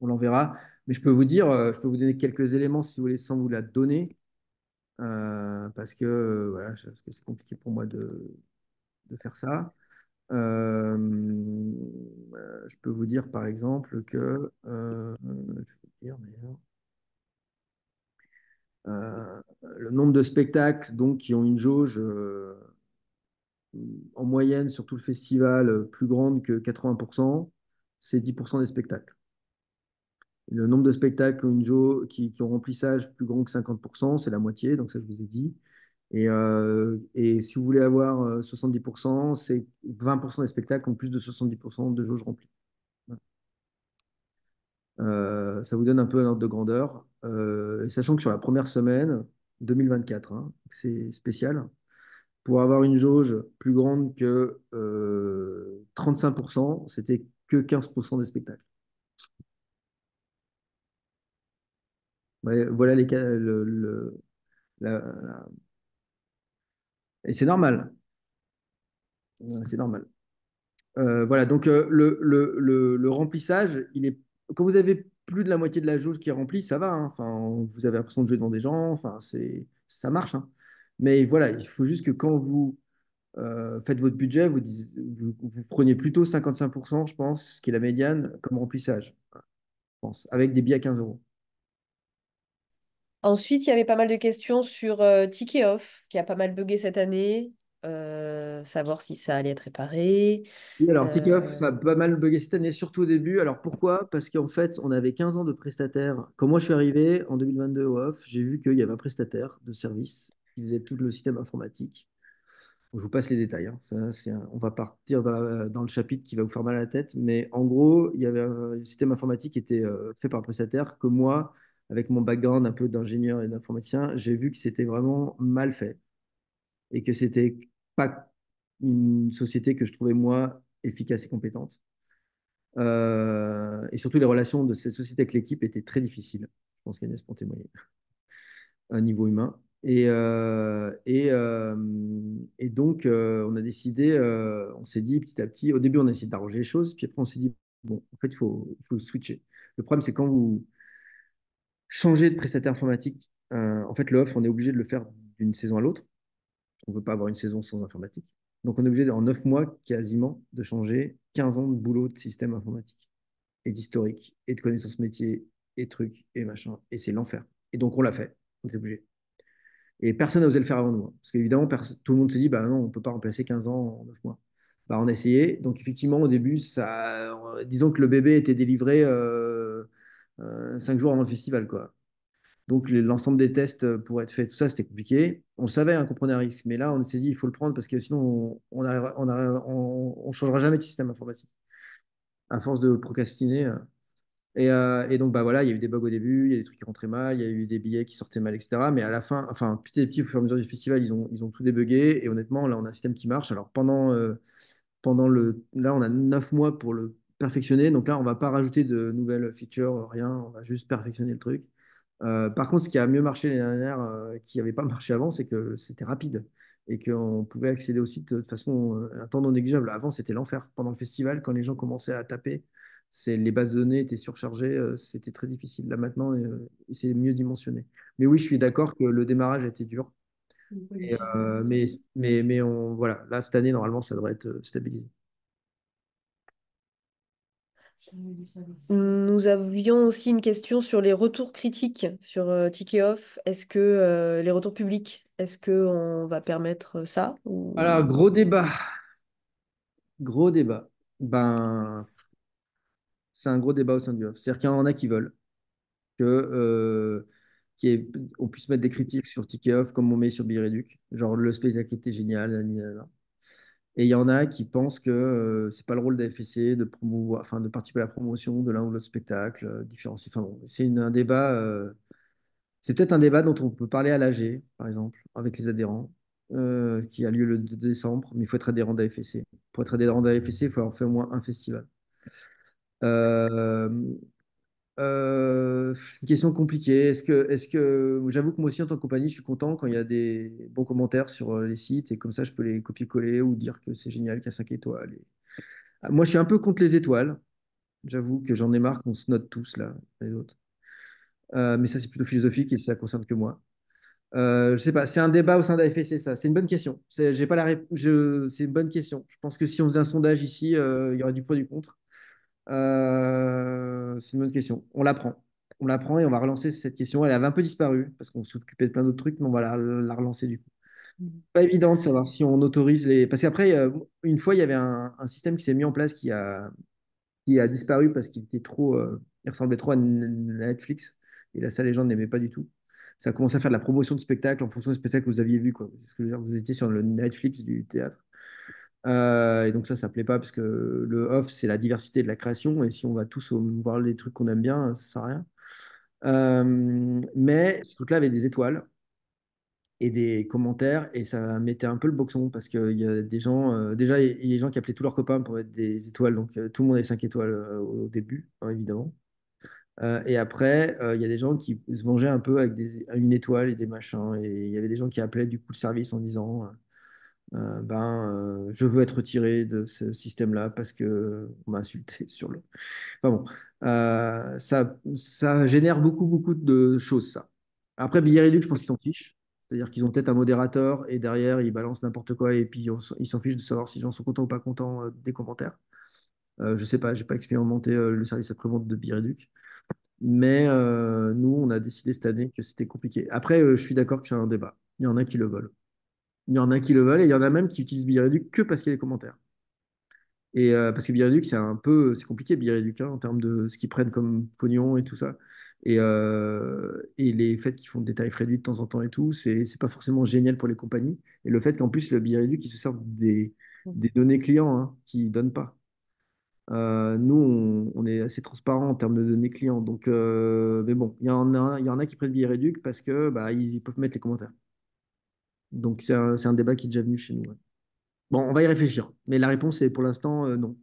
On l'enverra. Mais je peux vous dire, je peux vous donner quelques éléments si vous voulez, sans vous la donner, parce que voilà, parce que c'est compliqué pour moi de faire ça. Euh, je peux vous dire par exemple que, je vais vous dire d'ailleurs, le nombre de spectacles donc, qui ont une jauge en moyenne sur tout le festival plus grande que 80%, c'est 10% des spectacles. Le nombre de spectacles qui ont remplissage plus grand que 50%, c'est la moitié, donc ça je vous ai dit. Et si vous voulez avoir 70%, c'est 20% des spectacles ont plus de 70% de jauge remplie. Ça vous donne un peu un ordre de grandeur. Sachant que sur la première semaine, 2024, hein, c'est spécial, pour avoir une jauge plus grande que 35%, c'était que 15% des spectacles. Voilà les cas, la- et c'est normal. C'est normal. Voilà, donc le remplissage, quand vous avez plus de la moitié de la jauge qui est remplie, ça va, hein. Enfin, vous avez l'impression de jouer devant des gens, enfin, ça marche, hein. Mais voilà, il faut juste que quand vous faites votre budget, vous preniez plutôt 55%, je pense, ce qui est la médiane, comme remplissage, je pense, avec des billets à 15 euros. Ensuite, il y avait pas mal de questions sur Ticket Off, qui a pas mal buggé cette année. Savoir si ça allait être réparé. Oui, alors Tikeoff, Euh, ça a pas mal bugué cette année, surtout au début. Alors pourquoi? Parce qu'en fait, on avait 15 ans de prestataire. Quand moi je suis arrivé en 2022 au off, j'ai vu qu'il y avait un prestataire de service qui faisait tout le système informatique. Je vous passe les détails, hein. On va partir dans le chapitre qui va vous faire mal à la tête. Mais en gros, il y avait un système informatique qui était fait par un prestataire que moi, avec mon background un peu d'ingénieur et d'informaticien, j'ai vu que c'était vraiment mal fait et que c'était pas une société que je trouvais moi efficace et compétente. Et surtout, les relations de cette société avec l'équipe étaient très difficiles. Je pense qu'Agnès peut en témoigner à un niveau humain. Et donc, on a décidé, on s'est dit petit à petit, au début, on a essayé d'arranger les choses, puis après, on s'est dit, bon, en fait, il faut switcher. Le problème, c'est quand vous changez de prestataire informatique, en fait, le off, on est obligé de le faire d'une saison à l'autre. On ne peut pas avoir une saison sans informatique. Donc, on est obligé, en 9 mois, quasiment, de changer 15 ans de boulot de système informatique et d'historique et de connaissances métiers et trucs et machin. Et c'est l'enfer. Et donc, on l'a fait. On était obligé. Et personne n'a osé le faire avant nous, hein. Parce qu'évidemment, tout le monde s'est dit, bah non, on ne peut pas remplacer 15 ans en 9 mois. Bah, on a essayé. Donc, effectivement, au début, disons que le bébé était délivré 5 jours avant le festival, quoi. Donc, l'ensemble des tests pour être fait, tout ça, c'était compliqué. On le savait, hein, qu'on prenait un risque. Mais là, on s'est dit, il faut le prendre parce que sinon, on changera jamais de système informatique. À force de procrastiner. Et donc, bah voilà, il y a eu des bugs au début, il y a des trucs qui rentraient mal, il y a eu des billets qui sortaient mal, etc. Mais à la fin, enfin, petit à petit, au fur et à mesure du festival, ils ont tout débugué. Et honnêtement, là, on a un système qui marche. Alors, là, on a 9 mois pour le perfectionner. Donc là, on va pas rajouter de nouvelles features, rien. On va juste perfectionner le truc. Par contre, ce qui a mieux marché l'année dernière, qui n'avait pas marché avant, c'est que c'était rapide et qu'on pouvait accéder au site de façon un temps non négligeable. Avant, c'était l'enfer. Pendant le festival, quand les gens commençaient à taper, les bases de données étaient surchargées, c'était très difficile. Là maintenant, c'est mieux dimensionné. Mais oui, je suis d'accord que le démarrage a été dur. Voilà, là, cette année, normalement, ça devrait être stabilisé. Nous avions aussi une question sur les retours critiques sur Ticket Off. Est-ce que les retours publics, est-ce que on va permettre ça Alors, ou... gros débat. Gros débat. Ben, c'est un gros débat au sein du HOF. C'est-à-dire qu'il y en a qui veulent on puisse mettre des critiques sur Ticket Off comme on met sur Bireduc. Genre, le spectacle était génial. Nanana. Et il y en a qui pensent que c'est pas le rôle de la FSC de promouvoir, enfin, de participer à la promotion de l'un ou l'autre spectacle, différencier. Enfin bon, un débat. C'est peut-être un débat dont on peut parler à l'AG, par exemple, avec les adhérents, qui a lieu le 2 décembre, mais il faut être adhérent de la FSC. Pour être adhérent de la FSC, il faut avoir fait au moins un festival. Euh, une question compliquée. J'avoue que moi aussi, en tant que compagnie, je suis content quand il y a des bons commentaires sur les sites et comme ça, je peux les copier-coller ou dire que c'est génial qu'il y a 5 étoiles. Ah, moi, je suis un peu contre les étoiles. J'avoue que j'en ai marre qu'on se note tous là, les autres. Mais ça, c'est plutôt philosophique et ça concerne que moi. Je sais pas, c'est un débat au sein de la FSC, ça. C'est une bonne question. J'ai pas c'est une bonne question. Je pense que si on faisait un sondage ici, il y aurait du pour et du contre. C'est une bonne question. On la prend. On la prend et on va relancer cette question. Elle avait un peu disparu parce qu'on s'occupait de plein d'autres trucs, mais on va la relancer du coup. Pas évident de savoir si on autorise les. Parce qu'après, une fois, il y avait un système qui s'est mis en place qui a disparu parce qu'il était trop. Il ressemblait trop à Netflix. Et là, ça, les gens n'aimaient pas du tout. Ça a commencé à faire de la promotion de spectacles en fonction des spectacles que vous aviez vus, quoi. C'est ce que je veux dire. Vous étiez sur le Netflix du théâtre. Et donc ça plaît pas parce que le off, c'est la diversité de la création. Et si on va tous voir les trucs qu'on aime bien, ça sert à rien. Mais ce truc-là avait des étoiles et des commentaires et ça mettait un peu le boxon parce qu'il y a des gens, déjà, il y a des gens qui appelaient tous leurs copains pour être des étoiles. Donc tout le monde est 5 étoiles au début, hein, évidemment. Et après, il y a des gens qui se vengeaient un peu avec une étoile et des machins. Et il y avait des gens qui appelaient du coup le service en disant je veux être retiré de ce système-là parce que on m'a insulté sur le. Enfin bon, ça génère beaucoup, beaucoup de choses, ça. Après, Billet Réduc, je pense qu'ils s'en fichent. C'est-à-dire qu'ils ont peut-être un modérateur et derrière, ils balancent n'importe quoi et puis ils s'en fichent de savoir si les gens sont contents ou pas contents des commentaires. Je sais pas, j'ai pas expérimenté le service après-vente de Billet Réduc. Mais nous, on a décidé cette année que c'était compliqué. Après, je suis d'accord que c'est un débat. Il y en a qui le veulent. Il y en a qui le veulent et il y en a même qui utilisent Billet que parce qu'il y a des commentaires. Et parce que Billet c'est compliqué Billet hein, en termes de ce qu'ils prennent comme pognon et tout ça. Et les faits qu'ils font des tarifs réduits de temps en temps et tout, c'est pas forcément génial pour les compagnies. Et le fait qu'en plus le Billet il se serve des données clients hein, qui donnent pas. Nous, on est assez transparent en termes de données clients. Donc, mais bon, il y en a qui prennent Billet parce que bah, ils peuvent mettre les commentaires. Donc, c'est un débat qui est déjà venu chez nous, ouais. Bon, on va y réfléchir. Mais la réponse est pour l'instant non.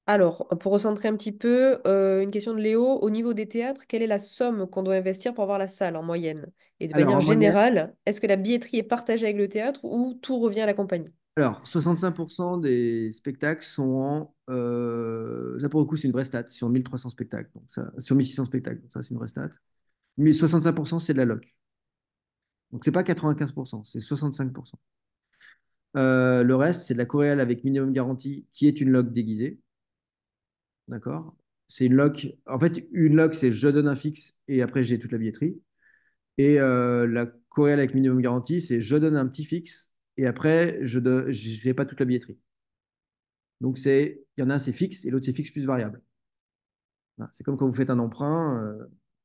Alors, pour recentrer un petit peu, une question de Léo. Au niveau des théâtres, quelle est la somme qu'on doit investir pour avoir la salle en moyenne? Et de Alors, manière en moyenne, générale, est-ce que la billetterie est partagée avec le théâtre ou tout revient à la compagnie? 65% des spectacles sont là, pour le coup, c'est une vraie stat, sur 1300 spectacles. Donc ça, sur 1600 spectacles. Donc ça, c'est une vraie stat. Mais 65%, c'est de la loc. Donc, c'est pas 95%, c'est 65%. Le reste, c'est de la coréale avec minimum garantie, qui est une loc déguisée. D'accord? C'est une loc. En fait, une loc, c'est je donne un fixe et après, j'ai toute la billetterie. Et la coréale avec minimum garantie, c'est je donne un petit fixe et après, je n'ai pas toute la billetterie. Donc, il y en a un, c'est fixe et l'autre, c'est fixe plus variable. Voilà. C'est comme quand vous faites un emprunt.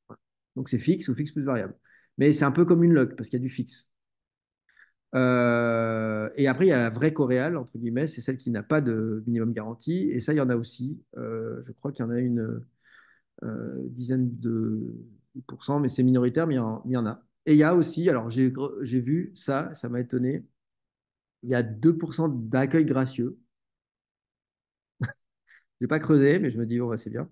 Voilà. Donc, c'est fixe ou fixe plus variable. Mais c'est un peu comme une loc parce qu'il y a du fixe. Et après, il y a la vraie coréale, entre guillemets, c'est celle qui n'a pas de minimum garantie. Et ça, il y en a aussi. Je crois qu'il y en a une dizaine de pourcents, mais c'est minoritaire, mais il y en a. Et il y a aussi, alors j'ai vu ça, ça m'a étonné, il y a 2% d'accueil gracieux. Je n'ai pas creusé, mais je me dis, oh, bah, c'est bien.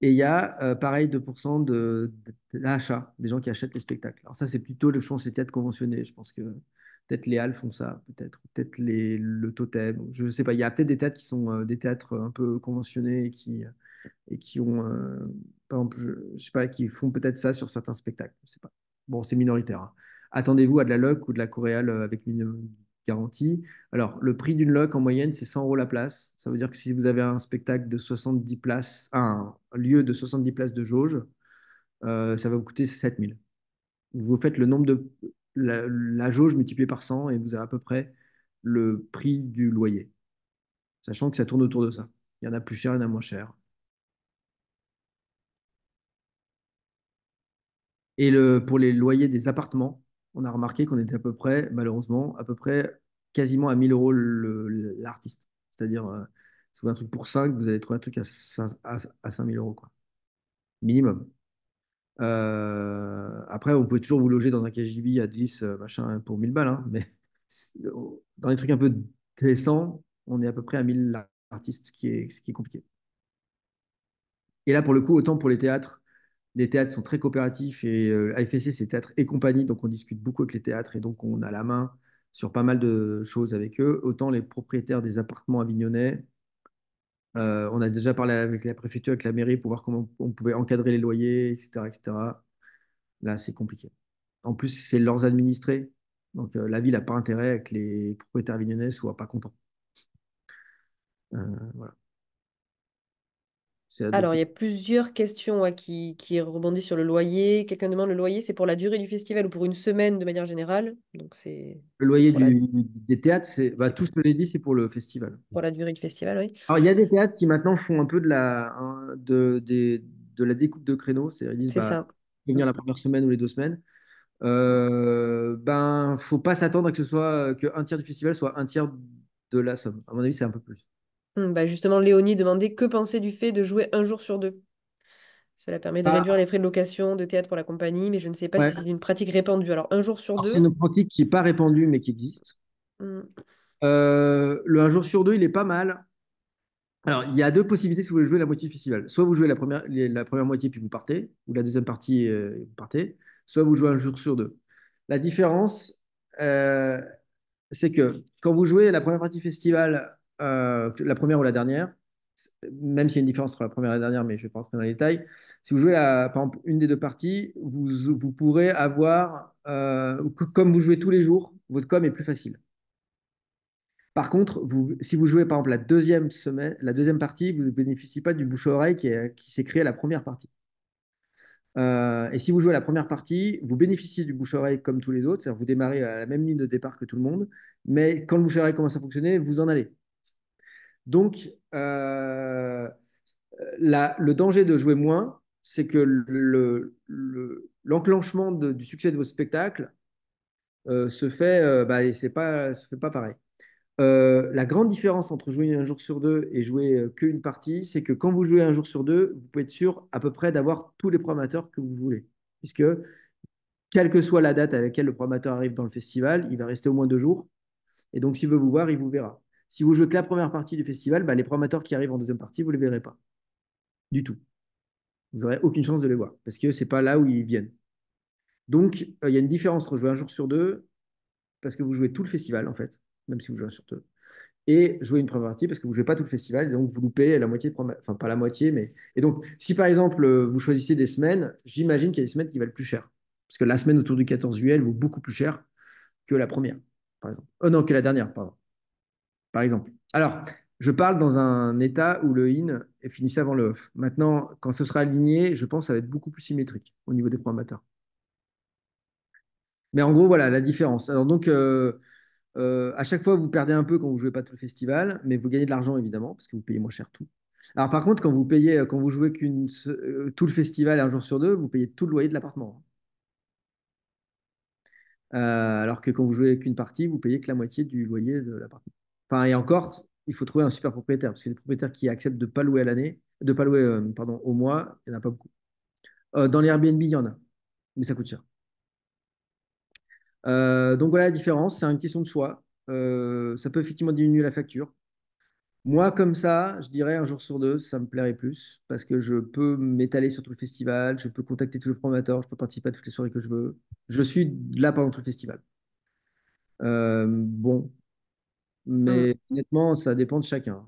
Et il y a, pareil, 2% d'achat, des gens qui achètent les spectacles. Alors ça, c'est plutôt, je pense, les théâtres conventionnés. Je pense que peut-être les Halles font ça, peut-être le Totem. Je ne sais pas, il y a peut-être des théâtres qui sont des théâtres un peu conventionnés et qui ont, par exemple, je sais pas, qui font peut-être ça sur certains spectacles. Je sais pas. Bon, c'est minoritaire, hein. Attendez-vous à de la loc ou de la coréale avec une garantie. Alors, le prix d'une loc en moyenne, c'est 100 € la place. Ça veut dire que si vous avez un spectacle de 70 places, un lieu de 70 places de jauge, ça va vous coûter 7 000. Vous faites le nombre de la jauge multipliée par 100 et vous avez à peu près le prix du loyer, sachant que ça tourne autour de ça. Il y en a plus cher, il y en a moins cher. Et pour les loyers des appartements, on a remarqué qu'on était à peu près, malheureusement, à peu près quasiment à 1 000 € l'artiste. C'est-à-dire, si vous voulez un truc pour 5, vous allez trouver un truc à 5 000 € quoi. Minimum. Après, vous pouvez toujours vous loger dans un KGB à 10, machin, pour 1 000 balles, hein, mais dans les trucs un peu décents, on est à peu près à 1 000 l'artiste, ce qui est compliqué. Et là, pour le coup, autant pour les théâtres sont très coopératifs et AFC, c'est théâtre et compagnie, donc on discute beaucoup avec les théâtres et donc on a la main sur pas mal de choses avec eux. Autant les propriétaires des appartements avignonnais, on a déjà parlé avec la préfecture, avec la mairie pour voir comment on pouvait encadrer les loyers, etc., etc. Là, c'est compliqué. En plus, c'est leurs administrés. Donc la ville n'a pas intérêt que les propriétaires avignonnais soient pas contents. Voilà. C'est d'autres Alors, il y a questions. plusieurs questions qui rebondissent sur le loyer. Quelqu'un demande le loyer, c'est pour la durée du festival ou pour une semaine de manière générale. Donc, Le c'est loyer des théâtres, c'est tout ce que j'ai dit, c'est pour le festival. pour la durée du festival, oui. Alors, il y a des théâtres qui maintenant font un peu de la découpe de créneaux. C'est-à-dire, ils disent, C'est bah, ça. tu peux venir la première semaine ou les 2 semaines. Ben, faut pas s'attendre à que ce soit qu'un tiers du festival soit un tiers de la somme. À mon avis, c'est un peu plus. Bah justement, Léonie demandait que penser du fait de jouer un jour sur deux. Cela permet de réduire Ah, les frais de location de théâtre pour la compagnie, mais je ne sais pas ouais. si c'est une pratique répandue. Alors, un jour sur Alors, c'est deux, une pratique qui n'est pas répandue, mais qui existe. hmm, Le un jour sur deux, il est pas mal. Alors, il y a deux possibilités si vous voulez jouer la moitié du festival. Soit vous jouez la première moitié puis vous partez, ou la deuxième partie vous partez, soit vous jouez un jour sur deux. La différence, euh, c'est que quand vous jouez la première partie festival, la première ou la dernière, même s'il y a une différence entre la première et la dernière, mais je ne vais pas rentrer dans les détails, si vous jouez par exemple une des deux parties, vous pourrez avoir, comme vous jouez tous les jours, votre com est plus facile. Par contre, si vous jouez par exemple la deuxième partie, vous ne bénéficiez pas du bouche à oreille qui s'est créé à la première partie. Et si vous jouez la première partie, vous bénéficiez du bouche à oreille comme tous les autres, c'est-à-dire vous démarrez à la même ligne de départ que tout le monde, mais quand le bouche à oreille commence à fonctionner, vous en allez. Donc, le danger de jouer moins, c'est que l'enclenchement du succès de vos spectacles se fait pas pareil. La grande différence entre jouer un jour sur deux et jouer qu'une partie, c'est que quand vous jouez un jour sur deux, vous pouvez être sûr à peu près d'avoir tous les programmateurs que vous voulez. Puisque, quelle que soit la date à laquelle le programmateur arrive dans le festival, il va rester au moins 2 jours. Et donc, s'il veut vous voir, il vous verra. Si vous jouez que la première partie du festival, bah, les programmateurs qui arrivent en deuxième partie, vous ne les verrez pas. Du tout. Vous n'aurez aucune chance de les voir. Parce que ce n'est pas là où ils viennent. Donc, il y a une différence entre jouer un jour sur deux, parce que vous jouez tout le festival, en fait, même si vous jouez un sur deux, et jouer une première partie parce que vous ne jouez pas tout le festival, et donc vous loupez la moitié enfin pas la moitié, mais. Et donc, si par exemple vous choisissez des semaines, j'imagine qu'il y a des semaines qui valent plus cher. Parce que la semaine autour du 14 juillet, elle vaut beaucoup plus cher que la première, par exemple. Non, que la dernière, pardon, par exemple. Alors, je parle dans un état où le in est finissait avant le off. Maintenant, quand ce sera aligné, je pense que ça va être beaucoup plus symétrique au niveau des programmateurs. Mais en gros, voilà la différence. Alors donc, à chaque fois, vous perdez un peu quand vous jouez pas tout le festival, mais vous gagnez de l'argent évidemment parce que vous payez moins cher tout. Alors par contre, quand vous jouez tout le festival un jour sur deux, vous payez tout le loyer de l'appartement. Alors que quand vous jouez qu'une partie, vous payez que la moitié du loyer de l'appartement. Enfin, et encore, il faut trouver un super propriétaire parce que les propriétaires qui acceptent de pas louer à l'année, de pas louer, pardon, au mois, il n'y en a pas beaucoup. Dans les Airbnb, il y en a, mais ça coûte cher. Donc voilà la différence, c'est une question de choix. Ça peut effectivement diminuer la facture. Moi, comme ça, je dirais un jour sur deux, ça me plairait plus parce que je peux m'étaler sur tout le festival, je peux contacter tous les promoteurs, je peux participer à toutes les soirées que je veux. Je suis là pendant tout le festival. Bon, Mm. mais honnêtement, ça dépend de chacun.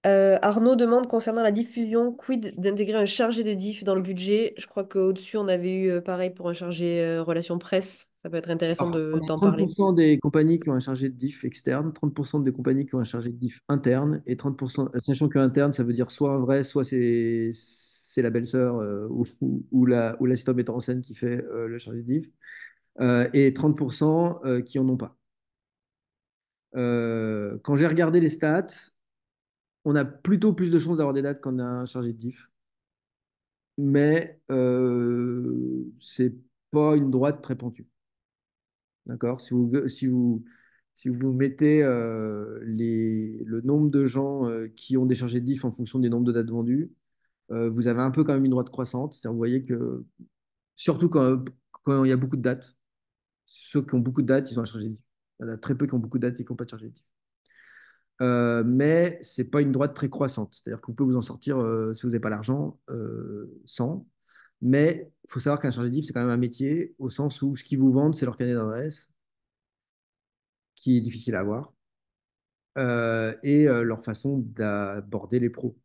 Arnaud demande concernant la diffusion, quid d'intégrer un chargé de diff dans le budget? Je crois qu'au-dessus, on avait eu pareil pour un chargé relations presse. Ça peut être intéressant Alors, on a d'en parler. 30% des compagnies qui ont un chargé de diff externe, 30% des compagnies qui ont un chargé de diff interne, et 30%, sachant que interne, ça veut dire soit un vrai, soit c'est la belle-sœur ou l'assistant metteur en scène qui fait le chargé de diff, et 30% qui en ont pas. Quand j'ai regardé les stats, on a plutôt plus de chances d'avoir des dates quand on a un chargé de diff, mais c'est pas une droite très pentue. D'accord? Si vous mettez le nombre de gens qui ont des chargés de diff en fonction des nombres de dates vendues, vous avez un peu quand même une droite croissante. C'est-à-dire, vous voyez que, surtout quand il y a beaucoup de dates, ceux qui ont beaucoup de dates, ils ont un chargé de diff. Il y en a très peu qui ont beaucoup de dates et qui n'ont pas de chargé de diff. Mais ce n'est pas une droite très croissante. C'est-à-dire que vous pouvez vous en sortir si vous n'avez pas l'argent sans. Mais il faut savoir qu'un chargé de diff, c'est quand même un métier au sens où ce qu'ils vous vendent, c'est leur carnet d'adresse qui est difficile à avoir et leur façon d'aborder les pros,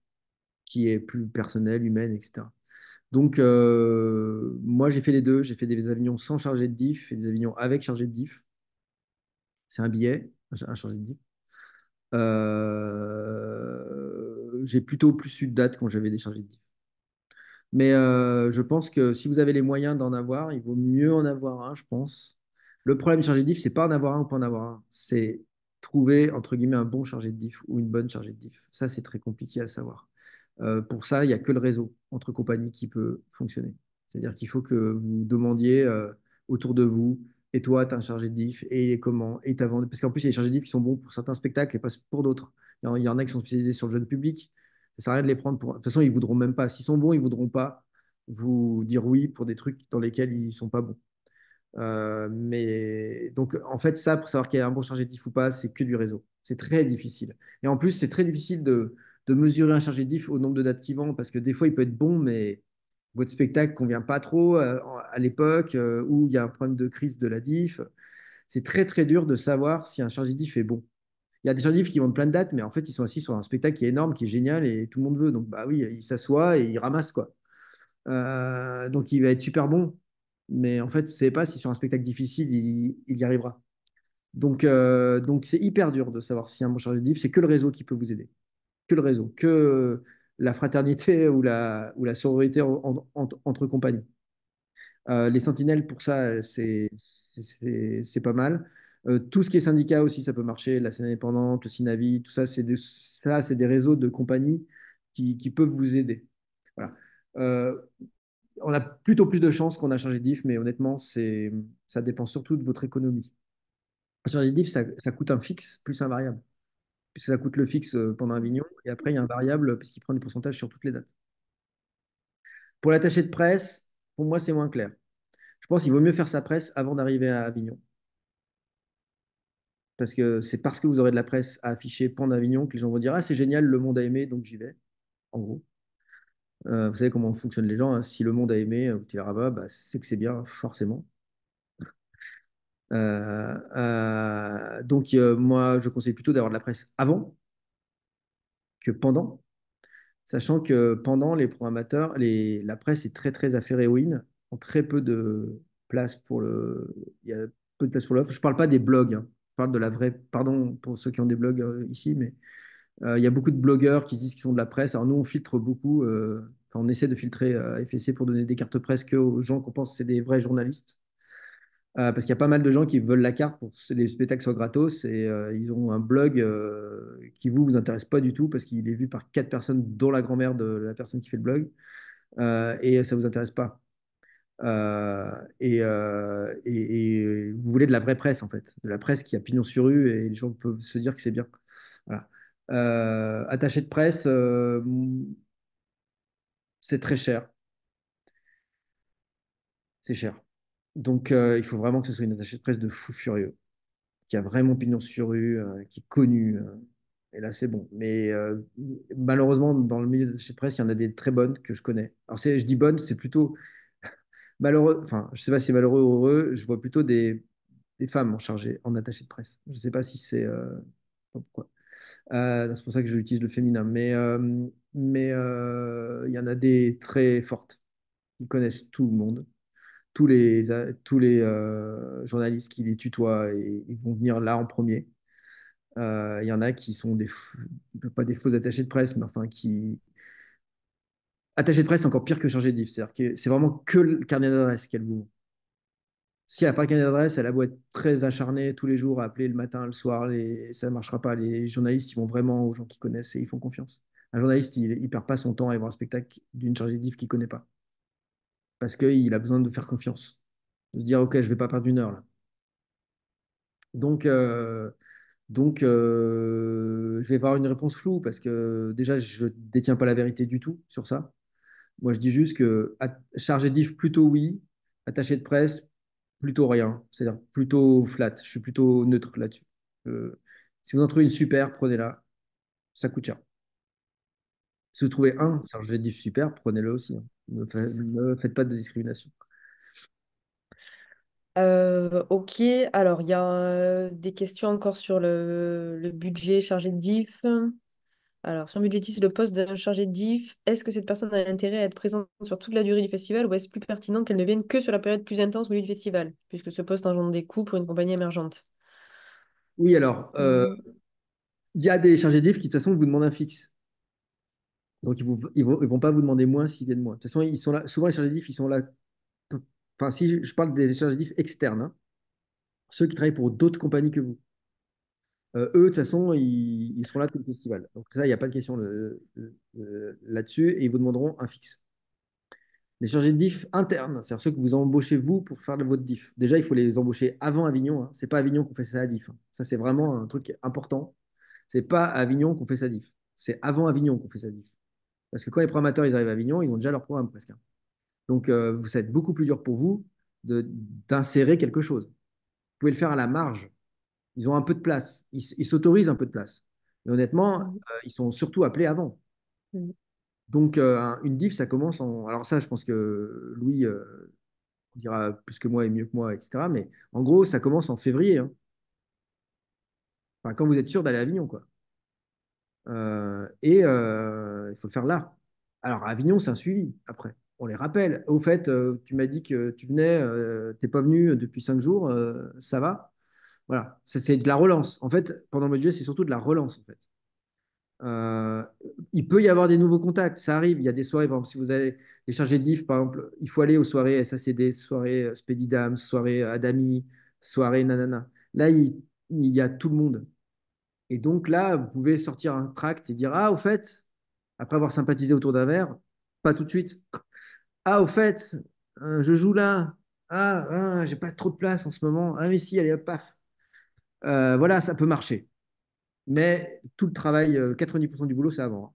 qui est plus personnelle, humaine, etc. Donc, moi, j'ai fait les deux. J'ai fait des avignons sans chargé de diff et des avignons avec chargé de diff. C'est un billet, un chargé de diff. J'ai plutôt plus eu de dates quand j'avais des chargés de diff. Mais je pense que si vous avez les moyens d'en avoir, il vaut mieux en avoir un, je pense. Le problème chargé de diff, c'est pas en avoir un ou pas en avoir un. C'est trouver, entre guillemets, un bon chargé de diff ou une bonne chargée de diff. Ça, c'est très compliqué à savoir. Pour ça, il n'y a que le réseau entre compagnies qui peut fonctionner. C'est-à-dire qu'il faut que vous demandiez autour de vous, et toi, tu as un chargé de diff, et il est comment, et t'as vendu. Parce qu'en plus, il y a des chargés de diff qui sont bons pour certains spectacles et pas pour d'autres. Il y en a qui sont spécialisés sur le jeune public. Ça sert à rien de les prendre pour. De toute façon, ils voudront même pas. S'ils sont bons, ils voudront pas vous dire oui pour des trucs dans lesquels ils sont pas bons. Mais donc, en fait, ça, pour savoir qu'il y a un bon chargé de diff ou pas, c'est que du réseau. C'est très difficile. Et en plus, c'est très difficile de mesurer un chargé de diff au nombre de dates qu'il vend parce que des fois, il peut être bon, mais votre spectacle ne convient pas trop à l'époque où il y a un problème de crise de la diff. C'est très, très dur de savoir si un chargé de diff est bon. Il y a des gens de livres qui vendent plein de dates, mais en fait, ils sont assis sur un spectacle qui est énorme, qui est génial et tout le monde veut. Donc, bah oui, il s'assoit et il ramasse, quoi. Donc, il va être super bon. Mais en fait, vous ne savez pas si sur un spectacle difficile, il y arrivera. Donc c'est hyper dur de savoir si un bon chargé de livre, c'est que le réseau qui peut vous aider. Que le réseau, que la fraternité ou la sororité entre compagnies. Les sentinelles, pour ça, c'est pas mal. Tout ce qui est syndicat aussi, ça peut marcher. La scène indépendante, le Synavi, tout ça, c'est des réseaux de compagnies qui peuvent vous aider. Voilà. Euh, on a plutôt plus de chances qu'on a changé de diff, mais honnêtement, ça dépend surtout de votre économie. Changer de diff, ça coûte un fixe plus un variable. Puisque ça coûte le fixe pendant un vignon, et après, il y a un variable puisqu'il prend des pourcentages sur toutes les dates. Pour l'attaché de presse, pour moi, c'est moins clair. Je pense qu'il vaut mieux faire sa presse avant d'arriver à Avignon. Parce que c'est parce que vous aurez de la presse à afficher pendant Avignon que les gens vont dire: ah, c'est génial, le monde a aimé, donc j'y vais. En gros. Vous savez comment fonctionnent les gens, hein. Si le monde a aimé, petit là-bas, bah, c'est que c'est bien, forcément. Donc, moi, je conseille plutôt d'avoir de la presse avant que pendant, sachant que pendant les programmateurs, la presse est très, très affairée au in. ont très peu de place pour il y a peu de place pour l'offre. Je ne parle pas des blogs, hein. Je parle de la vraie, pardon pour ceux qui ont des blogs ici, mais il y a beaucoup de blogueurs qui disent qu'ils sont de la presse. Alors nous, on filtre beaucoup, enfin, on essaie de filtrer à FSC pour donner des cartes presse que aux gens qu'on pense que c'est des vrais journalistes. Parce qu'il y a pas mal de gens qui veulent la carte pour que les spectacles soient gratos et ils ont un blog qui vous intéresse pas du tout parce qu'il est vu par quatre personnes, dont la grand-mère de la personne qui fait le blog, et ça vous intéresse pas. Et vous voulez de la vraie presse, en fait, de la presse qui a pignon sur rue et les gens peuvent se dire que c'est bien. Voilà. Attaché de presse, c'est très cher. C'est cher. Donc, il faut vraiment que ce soit une attachée de presse de fou furieux, qui a vraiment pignon sur rue, qui est connu. Et là, c'est bon. Mais malheureusement, dans le milieu de l'attaché de presse, il y en a des très bonnes que je connais. Alors, je dis bonnes, c'est plutôt malheureux. Enfin, je sais pas si c'est malheureux ou heureux. Je vois plutôt des femmes en chargé, en attaché de presse. Je sais pas si c'est. Pourquoi. C'est pour ça que j'utilise le féminin. Mais il y en a des très fortes. Ils connaissent tout le monde. Tous les journalistes qui les tutoient et ils vont venir là en premier. Il y en a qui sont pas des faux attachés de presse, mais enfin qui. Attachés de presse, c'est encore pire que chargé de diff. C'est-à-dire que c'est vraiment que le carnet d'adresse qu'elle vous. Si elle n'a pas de carnet d'adresse, elle a beau être très acharnée tous les jours à appeler le matin, le soir, ça ne marchera pas. Les journalistes, ils vont vraiment aux gens qui connaissent et ils font confiance. Un journaliste, il ne perd pas son temps à aller voir un spectacle d'une chargée de diff qu'il ne connaît pas. Parce qu'il a besoin de faire confiance. De se dire, OK, je ne vais pas perdre une heure là. Donc, je vais avoir une réponse floue parce que déjà, je ne détiens pas la vérité du tout sur ça. Moi, je dis juste que chargé de diff, plutôt oui. Attaché de presse, plutôt rien. C'est-à-dire plutôt flat. Je suis plutôt neutre là-dessus. Euh, Si vous en trouvez une super, prenez-la. Ça coûte cher. Si vous trouvez un chargé de diff super, prenez-le aussi, hein. Ne faites pas de discrimination. Ok, alors il y a des questions encore sur le budget chargé de diff. Alors, si on budgétise le poste d'un chargé de diff, est-ce que cette personne a intérêt à être présente sur toute la durée du festival ou est-ce plus pertinent qu'elle ne vienne que sur la période plus intense au milieu du festival, puisque ce poste engendre des coûts pour une compagnie émergente? Oui, alors, Mhm. il y a des chargés de diff qui, de toute façon, vous demandent un fixe. Donc, ils vont pas vous demander moins s'ils viennent moins. De toute façon, ils sont là. Souvent, les chargés de diff, ils sont là. Enfin, si je parle des chargés de diff externes, hein, ceux qui travaillent pour d'autres compagnies que vous. Eux, de toute façon, ils seront là tout le festival. Donc ça, il n'y a pas de question là-dessus et ils vous demanderont un fixe. Les chargés de diff internes, c'est-à-dire ceux que vous embauchez vous pour faire de votre diff. Déjà, il faut les embaucher avant Avignon, hein. C'est pas à Avignon qu'on fait ça à diff, hein. Ça, c'est vraiment un truc important. C'est pas à Avignon qu'on fait sa diff. C'est avant Avignon qu'on fait sa diff. Parce que quand les programmateurs ils arrivent à Avignon, ils ont déjà leur programme presque, hein. Donc, ça va être beaucoup plus dur pour vous d'insérer quelque chose. Vous pouvez le faire à la marge. Ils ont un peu de place. Ils s'autorisent un peu de place. Et honnêtement, Mhm. ils sont surtout appelés avant. Mhm. Donc, une diff, ça commence en. Alors, ça, je pense que Louis dira plus que moi et mieux que moi, etc. Mais en gros, ça commence en février, hein. Enfin, quand vous êtes sûr d'aller à Avignon, quoi. Il faut le faire là. Alors, à Avignon, c'est un suivi après. On les rappelle. Au fait, tu m'as dit que tu venais, t'es pas venu depuis 5 jours, ça va? Voilà, c'est de la relance. En fait, pendant le budget, c'est surtout de la relance, en fait. Euh, il peut y avoir des nouveaux contacts, ça arrive. Il y a des soirées, par exemple, si vous allez les charger de diff, par exemple, il faut aller aux soirées SACD, soirées Spedidam, soirées Adami, soirées nanana. Là, il y a tout le monde. Et donc là, vous pouvez sortir un tract et dire, ah, au fait, après avoir sympathisé autour d'un verre, pas tout de suite. Ah, au fait, je joue là. J'ai pas trop de place en ce moment. Ah, mais si, allez, hop, paf. Voilà, ça peut marcher. Mais tout le travail, 90% du boulot, c'est avant, hein.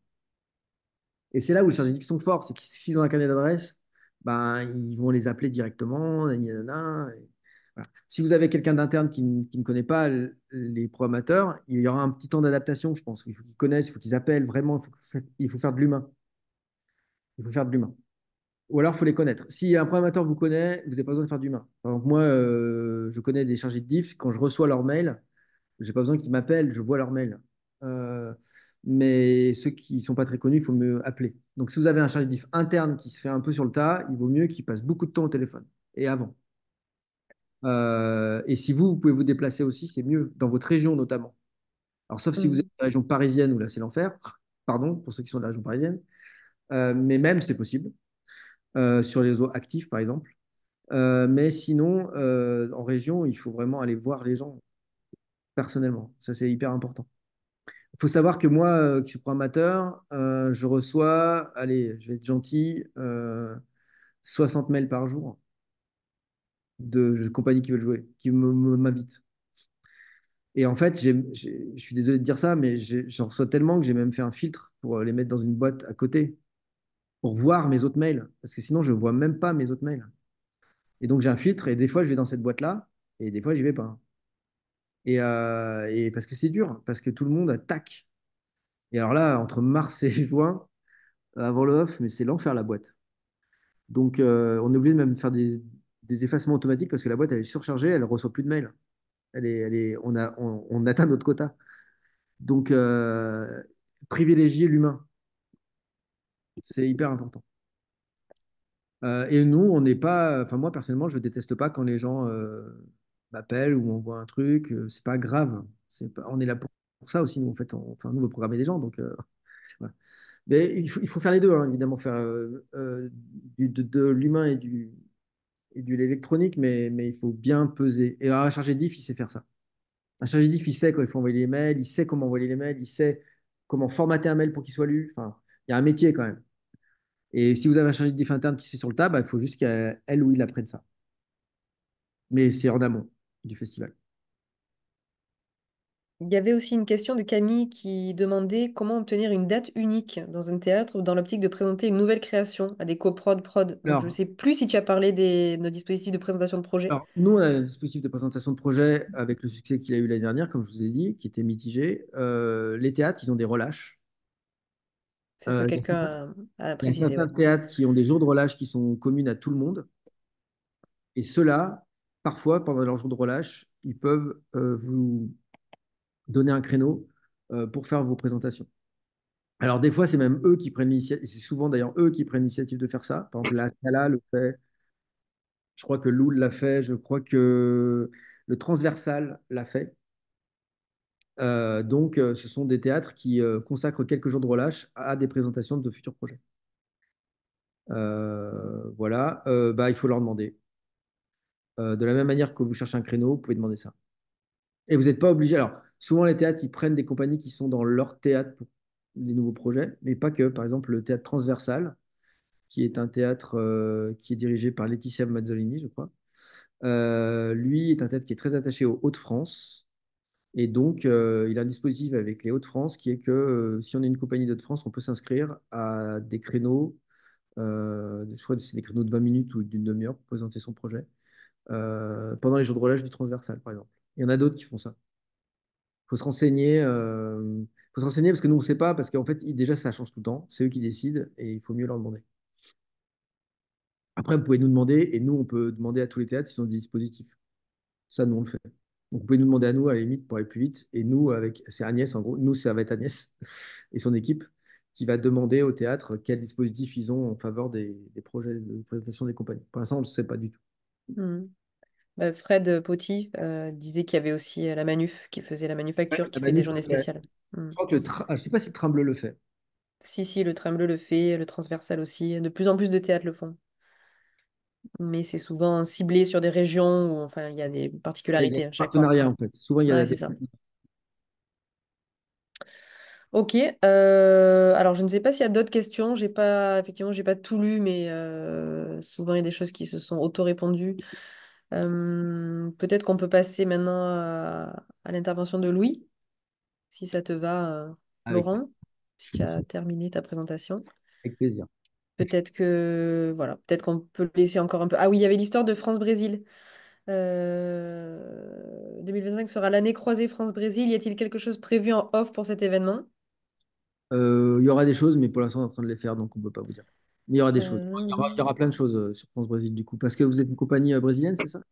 Et c'est là où les chargés d'équipe sont forts, c'est que s'ils ont un carnet d'adresse, ben, ils vont les appeler directement. Nanana, et voilà. Si vous avez quelqu'un d'interne qui ne connaît pas les programmateurs, il y aura un petit temps d'adaptation, je pense. Il faut qu'ils connaissent, il faut qu'ils appellent vraiment, il faut faire de l'humain. Il faut faire de l'humain. Ou alors, il faut les connaître. Si un programmateur vous connaît, vous n'avez pas besoin de faire d'humain. Par exemple, moi, je connais des chargés de diff, quand je reçois leur mail, j'ai pas besoin qu'ils m'appellent, je vois leur mail. Euh, mais ceux qui ne sont pas très connus, il faut mieux appeler. Donc, si vous avez un chargé de diff interne qui se fait un peu sur le tas, il vaut mieux qu'il passe beaucoup de temps au téléphone et avant. Et si vous pouvez vous déplacer aussi, c'est mieux, dans votre région notamment. Alors, sauf si vous êtes Mm. dans la région parisienne où là, c'est l'enfer. Pardon pour ceux qui sont de la région parisienne. Mais même, c'est possible. Sur les réseaux actifs, par exemple. Mais sinon, en région, il faut vraiment aller voir les gens personnellement. Ça, c'est hyper important. Il faut savoir que moi, qui suis programmateur, je reçois, allez, je vais être gentil, 60 mails par jour de compagnies qui veulent jouer, qui m'invitent. Et en fait, je suis désolé de dire ça, mais j'en reçois tellement que j'ai même fait un filtre pour les mettre dans une boîte à côté, pour voir mes autres mails. Parce que sinon, je ne vois même pas mes autres mails. Et donc, j'ai un filtre, et des fois, je vais dans cette boîte-là, et des fois, j'y vais pas. Et parce que c'est dur, parce que tout le monde attaque. Et alors là, entre mars et juin, avant le off, mais c'est l'enfer la boîte. Donc, on est obligé de même faire des effacements automatiques parce que la boîte, elle est surchargée, elle ne reçoit plus de mails. On atteint notre quota. Donc, privilégier l'humain, c'est hyper important. Et nous, on n'est pas. Enfin, moi, personnellement, je ne déteste pas quand les gens m'appellent ou m'envoient un truc. C'est pas grave. On est là pour ça aussi, nous, en fait. Enfin, nous, on veut programmer des gens. Donc, voilà. Mais il faut faire les deux, hein, évidemment, faire de l'humain et de l'électronique, mais il faut bien peser. Et alors, un chargé diff, il sait faire ça. Un chargé diff, il sait quand il faut envoyer les mails, il sait comment envoyer les mails, il sait comment formater un mail pour qu'il soit lu. Enfin, il y a un métier quand même. Et si vous avez un chargé de diff interne qui se fait sur le tas, bah, il faut juste qu'elle ou il apprenne ça. Mais c'est en amont du festival. Il y avait aussi une question de Camille qui demandait comment obtenir une date unique dans un théâtre dans l'optique de présenter une nouvelle création à des coprod-prod. Donc, je ne Alors, sais plus si tu as parlé de nos dispositifs de présentation de projet. nous, on a un dispositif de présentation de projet avec le succès qu'il a eu l'année dernière, comme je vous ai dit, qui était mitigé. Les théâtres, ils ont des relâches. C'est ce que Il quelqu'un a y a précisé, certains ouais. théâtres qui ont des jours de relâche qui sont communs à tout le monde. Et ceux-là, parfois, pendant leur jour de relâche, ils peuvent vous donner un créneau pour faire vos présentations. Alors, des fois, c'est même eux qui prennent l'initiative, c'est souvent d'ailleurs eux qui prennent l'initiative de faire ça. Par exemple, la Scala le fait, je crois que Loul l'a fait, je crois que le Transversal l'a fait. Donc, ce sont des théâtres qui consacrent quelques jours de relâche à des présentations de futurs projets. Voilà. Bah, il faut leur demander. De la même manière que vous cherchez un créneau, vous pouvez demander ça. Et vous n'êtes pas obligé. Alors, souvent, les théâtres, ils prennent des compagnies qui sont dans leur théâtre pour les nouveaux projets, mais pas que. Par exemple, le théâtre Transversal, qui est un théâtre qui est dirigé par Laetitia Mazzolini, je crois. Lui est un théâtre qui est très attaché aux Hauts-de-France. Et donc, il a un dispositif avec les Hauts-de-France qui est que si on est une compagnie d'Hauts-de-France, on peut s'inscrire à des créneaux, je crois que c'est des créneaux de 20 minutes ou d'une demi-heure pour présenter son projet, pendant les jours de relâche du Transversal, par exemple. Il y en a d'autres qui font ça. Faut se renseigner. Faut se renseigner parce que nous, on ne sait pas, parce qu'en fait, déjà, ça change tout le temps. C'est eux qui décident et il faut mieux leur demander. Après, vous pouvez nous demander, et nous, on peut demander à tous les théâtres s'ils ont des dispositifs. Ça, nous, on le fait. Donc, vous pouvez nous demander à nous, à la limite, pour aller plus vite. Et nous, c'est Agnès, en gros. Nous, ça va être Agnès et son équipe qui va demander au théâtre quel dispositif ils ont en faveur des projets de présentation des compagnies. Pour l'instant, on ne le sait pas du tout. Mhm. Fred Poty disait qu'il y avait aussi la Manuf qui faisait la Ouais, manufacture, la qui fait des manip, journées ouais. spéciales. Je Mhm. crois que je sais pas si le Train Bleu le fait. Si, si, le Train Bleu le fait, le Transversal aussi. De plus en plus de théâtres le font. Mais c'est souvent ciblé sur des régions où enfin, il y a des Il y a des particularités à chaque fois. partenariats, en fait. Souvent, il y a Ouais, des. c'est ça. Ok. Alors, je ne sais pas s'il y a d'autres questions. J'ai pas, effectivement, j'ai pas tout lu, mais souvent il y a des choses qui se sont auto-répondues. Peut-être qu'on peut passer maintenant à l'intervention de Louis, si ça te va, Avec, Laurent, si tu as terminé ta présentation. avec plaisir. Peut-être que, voilà, peut-être qu'on peut le laisser encore un peu. Ah oui, il y avait l'histoire de France-Brésil. 2025 sera l'année croisée France-Brésil. Y a-t-il quelque chose prévu en off pour cet événement? Il y aura des choses, mais pour l'instant, on est en train de les faire, donc on ne peut pas vous dire. Mais il y aura des choses. Il y Euh, aura plein de choses sur France-Brésil, du coup. Parce que vous êtes une compagnie brésilienne, c'est ça?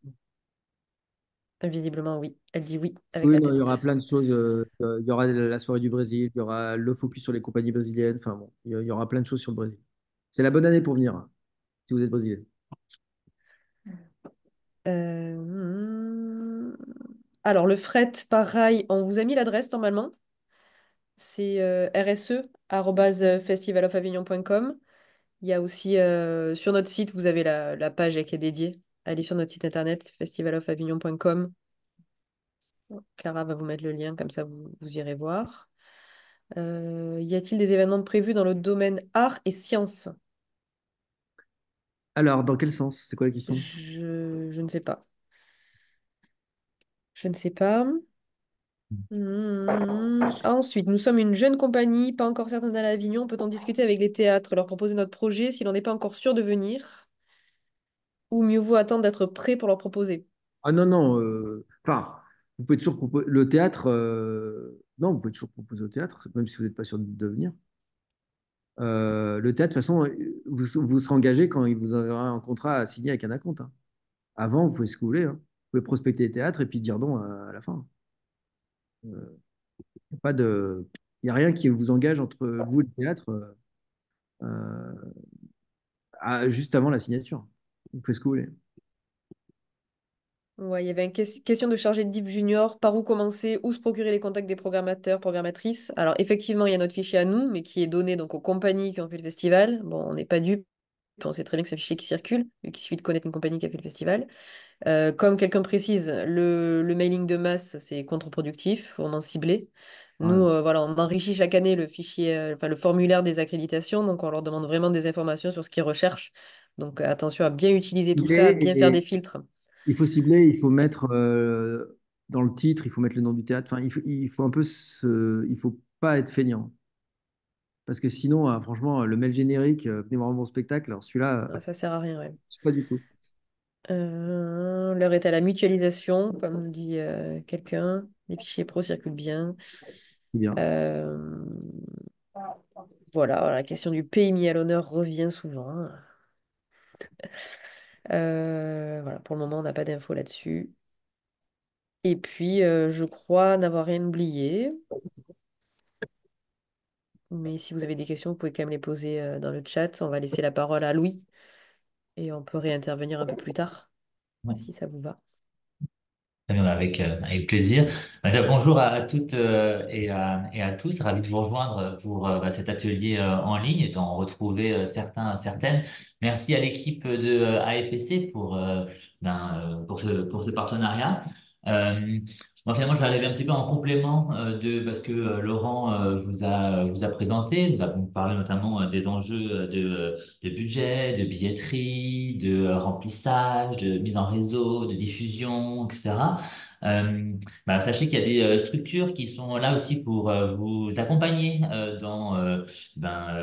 Visiblement, oui. Elle dit oui avec Oui, la non, il y aura tête. plein de choses. Il y aura la soirée du Brésil, il y aura le focus sur les compagnies brésiliennes. Enfin bon, il y aura plein de choses sur le Brésil. C'est la bonne année pour venir, hein, si vous êtes brésilien. Alors, le fret, pareil, on vous a mis l'adresse normalement. C'est rse@festivalofavignon.com. Il y a aussi sur notre site, vous avez la page qui est dédiée. Allez sur notre site internet festivalofavignon.com. Clara va vous mettre le lien, comme ça vous irez voir. Y a-t-il des événements prévus dans le domaine art et sciences? Alors, dans quel sens? C'est quoi la question? Je ne sais pas. Je ne sais pas. Ensuite, nous sommes une jeune compagnie, pas encore certaine à l'Avignon. Peut-on discuter avec les théâtres, leur proposer notre projet si l'on n'est pas encore sûr de venir? Ou mieux vaut attendre d'être prêt pour leur proposer? Ah non, non. Enfin, vous pouvez toujours proposer. Le théâtre, non, vous pouvez toujours proposer au théâtre, même si vous n'êtes pas sûr de venir. Le théâtre, de toute façon, vous serez engagé quand il vous enverra un contrat à signer avec un acompte, hein. Avant, vous pouvez ce que vous voulez, hein. Vous pouvez prospecter les théâtres et puis dire non à la fin. Euh, y a pas de, il n'y a rien qui vous engage entre vous et le théâtre euh, juste avant la signature. Vous faites ce que vous voulez. Ouais, il y avait une question de chargé de div junior, par où commencer, où se procurer les contacts des programmateurs, programmatrices. Alors effectivement, il y a notre fichier à nous, mais qui est donné donc aux compagnies qui ont fait le festival. Bon, on n'est pas dupes, on sait très bien que c'est un fichier qui circule, vu qu'il suffit de connaître une compagnie qui a fait le festival. Comme quelqu'un précise, le mailing de masse, c'est contre-productif, il faut vraiment cibler. Nous, Ouais. voilà, on enrichit chaque année le fichier, enfin le formulaire des accréditations, donc on leur demande vraiment des informations sur ce qu'ils recherchent. Donc attention à bien utiliser tout ça, à Cibler bien faire des et filtres. il faut cibler, il faut mettre dans le titre, il faut mettre le nom du théâtre. Enfin, il faut un peu il faut pas être feignant. Parce que sinon, franchement, le mail générique, venez voir mon spectacle, alors celui-là, Ah, ça sert à rien, ouais. c'est pas du tout. L'heure est à la mutualisation, comme dit quelqu'un. Les fichiers pro circulent bien. C'est bien. Euh, voilà, la question du pays mis à l'honneur revient souvent. Voilà, pour le moment, on n'a pas d'infos là-dessus. Et puis, je crois n'avoir rien oublié. Mais si vous avez des questions, vous pouvez quand même les poser dans le chat. On va laisser la parole à Louis et on peut réintervenir un peu plus tard, Ouais. si ça vous va. Très bien, avec plaisir. Déjà, bonjour à toutes et à tous. Ravi de vous rejoindre pour cet atelier en ligne et d'en retrouver certaines. Merci à l'équipe de AFSC pour ce partenariat. Moi, finalement, je vais arriver un petit peu en complément parce que Laurent vous a présenté, nous avons parlé notamment des enjeux de budget, de billetterie, de remplissage, de mise en réseau, de diffusion, etc. Euh, Sachez qu'il y a des structures qui sont là aussi pour vous accompagner dans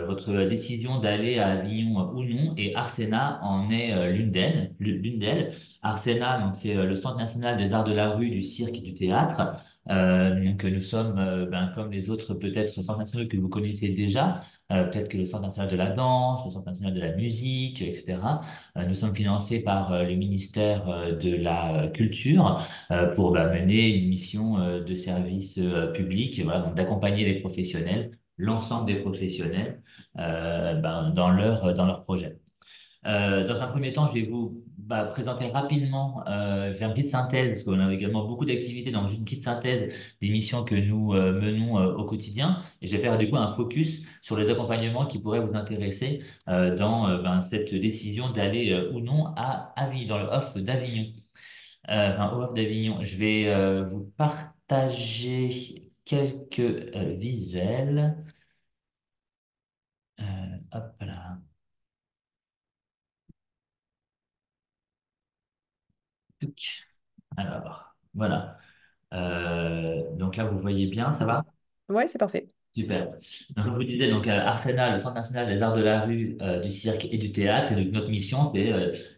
votre décision d'aller à Avignon ou non, et Arsena en est l'une d'elles. Arsena, donc c'est le Centre national des arts de la rue, du cirque et du théâtre. Donc nous sommes, comme les autres peut-être centres nationaux que vous connaissez déjà, peut-être que le Centre national de la danse, le Centre national de la musique, etc. Nous sommes financés par le ministère de la Culture pour mener une mission de service public, voilà, donc d'accompagner les professionnels, l'ensemble des professionnels, dans leur projet. Dans un premier temps, je vais vous présenter rapidement, faire une petite synthèse, parce qu'on a également beaucoup d'activités, donc juste une petite synthèse des missions que nous menons au quotidien. Et je vais faire du coup un focus sur les accompagnements qui pourraient vous intéresser dans cette décision d'aller ou non à Avignon, dans le off d'Avignon. Au off d'Avignon. Je vais vous partager quelques visuels. Hop là. Tuc. Alors, voilà. Donc là, vous voyez bien, ça va? Ouais, c'est parfait. Super. Donc, comme je vous disais, donc, Arsenal, le Centre national des arts de la rue, du cirque et du théâtre. Et donc, notre mission, c'est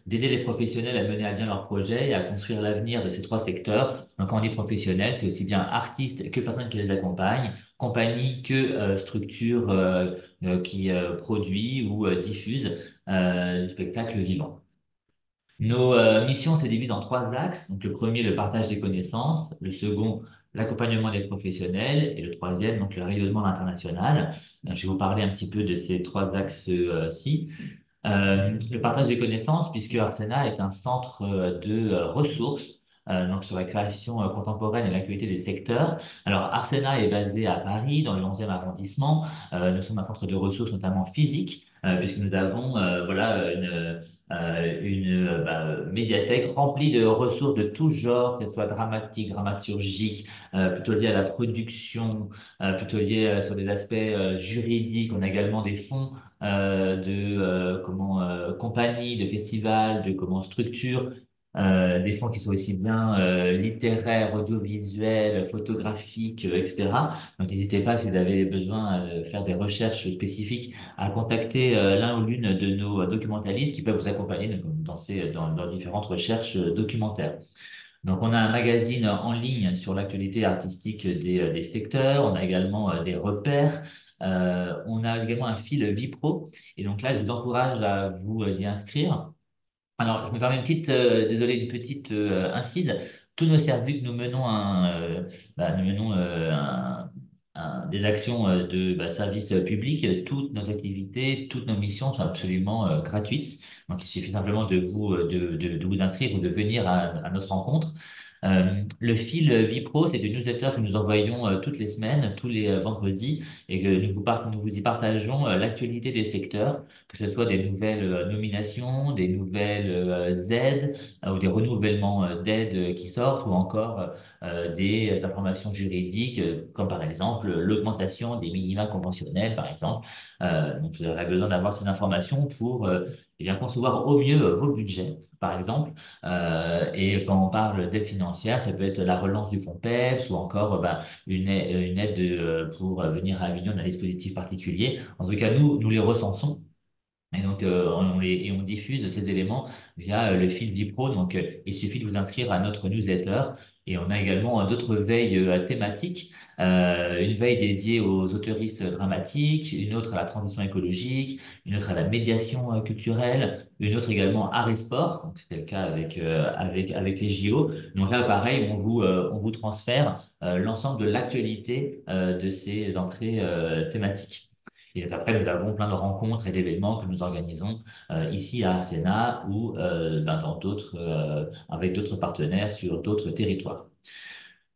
d'aider les professionnels à mener à bien leurs projets et à construire l'avenir de ces trois secteurs. Donc, quand on dit professionnels, c'est aussi bien artistes que personnes qui les accompagnent, compagnie que structures qui produit ou diffuse du spectacle vivant. Nos missions se divisent en trois axes. Donc, le premier, le partage des connaissances. Le second, l'accompagnement des professionnels. Et le troisième, donc, le rayonnement international. Je vais vous parler un petit peu de ces trois axes-ci. Le partage des connaissances, puisque Arsena est un centre de ressources, donc sur la création contemporaine et l'actualité des secteurs. Alors, Arsena est basé à Paris, dans le 11e arrondissement. Nous sommes un centre de ressources, notamment physiques, puisque nous avons voilà, une médiathèque remplie de ressources de tout genre, qu'elles soient dramatiques, dramaturgiques, plutôt liées à la production, plutôt liées sur des aspects juridiques. On a également des fonds de compagnies, de festivals, de structures, des fonds qui sont aussi bien littéraires, audiovisuels, photographiques, etc. Donc n'hésitez pas si vous avez besoin de faire des recherches spécifiques à contacter l'un ou l'une de nos documentalistes qui peuvent vous accompagner dans différentes recherches documentaires. Donc, on a un magazine en ligne sur l'actualité artistique des secteurs. On a également des repères. On a également un fil Vipro. Et donc là, je vous encourage à vous y inscrire. Alors, je me permets désolé, une petite incide. Tous nos services, nous menons des actions de service public. Toutes nos activités, toutes nos missions sont absolument gratuites. Donc, il suffit simplement de vous inscrire ou de venir à notre rencontre. Le fil Vipro, c'est une newsletter que nous envoyons toutes les semaines, tous les vendredis, et que nous vous y partageons l'actualité des secteurs, que ce soit des nouvelles nominations, des nouvelles aides ou des renouvellements d'aides qui sortent, ou encore des informations juridiques, comme par exemple l'augmentation des minima conventionnels, par exemple. Donc, vous aurez besoin d'avoir ces informations pour eh bien, concevoir au mieux vos budgets, par exemple. Et quand on parle d'aide financière, ça peut être la relance du fonds PEPS ou encore une aide pour venir à l'Union d'un dispositif particulier. En tout cas, nous les recensons. Et donc, on diffuse ces éléments via le fil Vipro. Donc, il suffit de vous inscrire à notre newsletter. Et on a également d'autres veilles thématiques. Une veille dédiée aux autoristes dramatiques, une autre à la transition écologique, une autre à la médiation culturelle, une autre également art et sport. Donc, c'était le cas avec les JO. Donc là, pareil, on vous transfère l'ensemble de l'actualité de ces entrées thématiques. Et après, nous avons plein de rencontres et d'événements que nous organisons ici à Arsena ou dans avec d'autres partenaires sur d'autres territoires.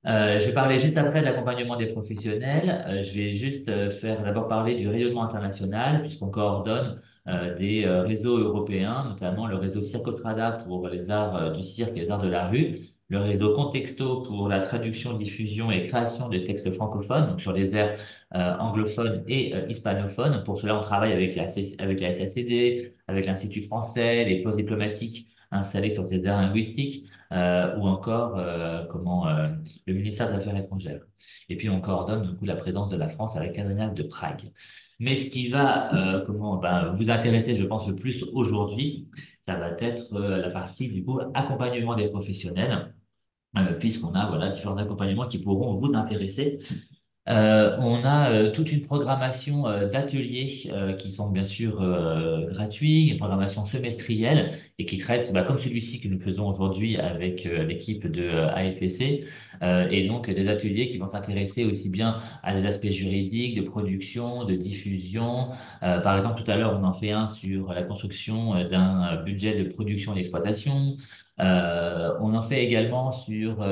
Je vais parler juste après de l'accompagnement des professionnels. Je vais juste faire d'abord parler du rayonnement international, puisqu'on coordonne des réseaux européens, notamment le réseau Circostrada pour les arts du cirque et les arts de la rue, le réseau Contexto pour la traduction, diffusion et création des textes francophones, donc sur les aires anglophones et hispanophones. Pour cela, on travaille avec la SACD, avec l'Institut français, les postes diplomatiques installés sur ces aires linguistiques, ou encore le ministère des Affaires étrangères. Et puis, on coordonne du coup la présence de la France avec Quadriennale de Prague. Mais ce qui va vous intéresser, je pense, le plus aujourd'hui, ça va être la partie du coup accompagnement des professionnels, puisqu'on a voilà, différents accompagnements qui pourront vous intéresser. On a toute une programmation d'ateliers qui sont bien sûr gratuits, une programmation semestrielle et qui traite, comme celui-ci que nous faisons aujourd'hui avec l'équipe de AFSC, et donc des ateliers qui vont s'intéresser aussi bien à des aspects juridiques, de production, de diffusion. Par exemple, tout à l'heure, on en fait un sur la construction d'un budget de production et d'exploitation. On en fait également sur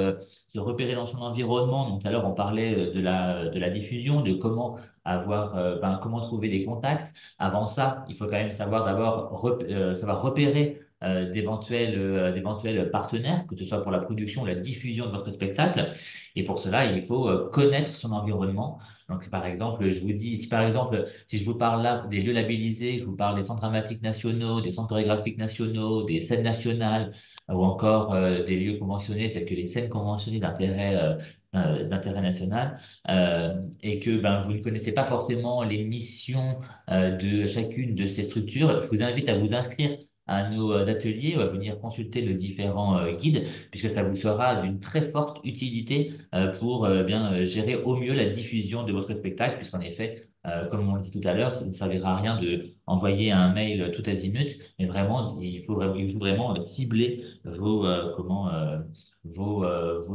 se repérer dans son environnement. Donc, tout à l'heure, on parlait de la diffusion, de comment comment trouver des contacts. Avant ça, il faut quand même savoir savoir repérer d'éventuels partenaires, que ce soit pour la production ou la diffusion de votre spectacle. Et pour cela, il faut connaître son environnement. Donc, par exemple, je vous dis, si par exemple, si je vous parle là des lieux labellisés, je vous parle des centres dramatiques nationaux, des centres chorégraphiques nationaux, des scènes nationales, ou encore des lieux conventionnés tels que les scènes conventionnées d'intérêt national, et que vous ne connaissez pas forcément les missions de chacune de ces structures, je vous invite à vous inscrire à nos ateliers ou à venir consulter nos différents guides, puisque ça vous sera d'une très forte utilité pour gérer au mieux la diffusion de votre spectacle, puisqu'en effet, comme on le dit tout à l'heure, ça ne servira à rien de envoyer un mail tout azimut, mais vraiment, il faut vraiment cibler vos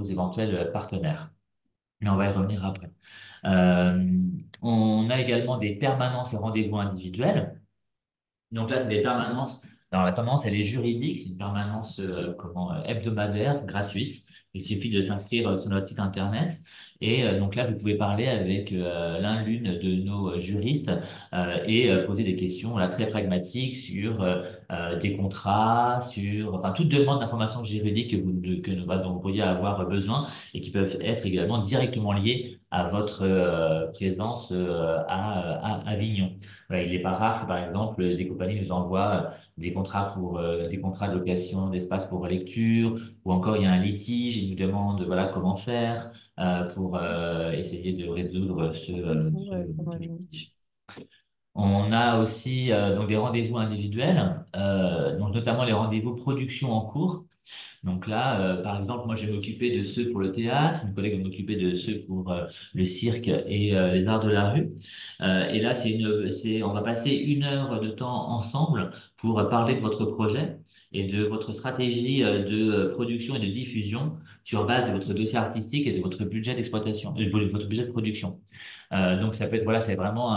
éventuels partenaires. Mais on va y revenir après. Euh, on a également des permanences et rendez-vous individuels. Donc là, c'est des permanences. Alors, la permanence, elle est juridique. C'est une permanence hebdomadaire, gratuite. Il suffit de s'inscrire sur notre site internet. Et donc là, vous pouvez parler avec l'une de nos juristes et poser des questions là, très pragmatiques sur des contrats, sur enfin toute demande d'information juridique dont vous pourriez avoir besoin et qui peuvent être également directement liées à votre présence à Avignon. Voilà, il n'est pas rare que, par exemple, des compagnies nous envoient des contrats de location d'espace pour lecture, ou encore il y a un litige, ils nous demandent voilà, comment faire pour essayer de résoudre ce litige. On a aussi donc des rendez-vous individuels, donc notamment les rendez-vous production en cours. Donc là, par exemple, moi, je vais m'occuper de ceux pour le théâtre, une collègue va m'occuper de ceux pour le cirque et les arts de la rue. Et là, on va passer 1 heure de temps ensemble pour parler de votre projet et de votre stratégie de production et de diffusion sur base de votre dossier artistique et de votre budget d'exploitation, de votre budget de production. Donc ça peut être voilà, c'est vraiment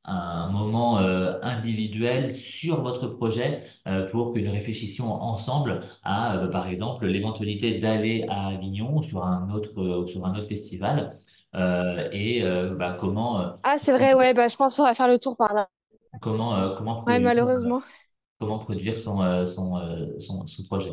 un moment individuel sur votre projet pour que nous réfléchissions ensemble à, par exemple, l'éventualité d'aller à Avignon sur un autre festival comment, Ah, c'est vrai, ouais, bah, je pense qu'il faudra faire le tour par là. comment Ouais, produire, malheureusement. comment produire son projet.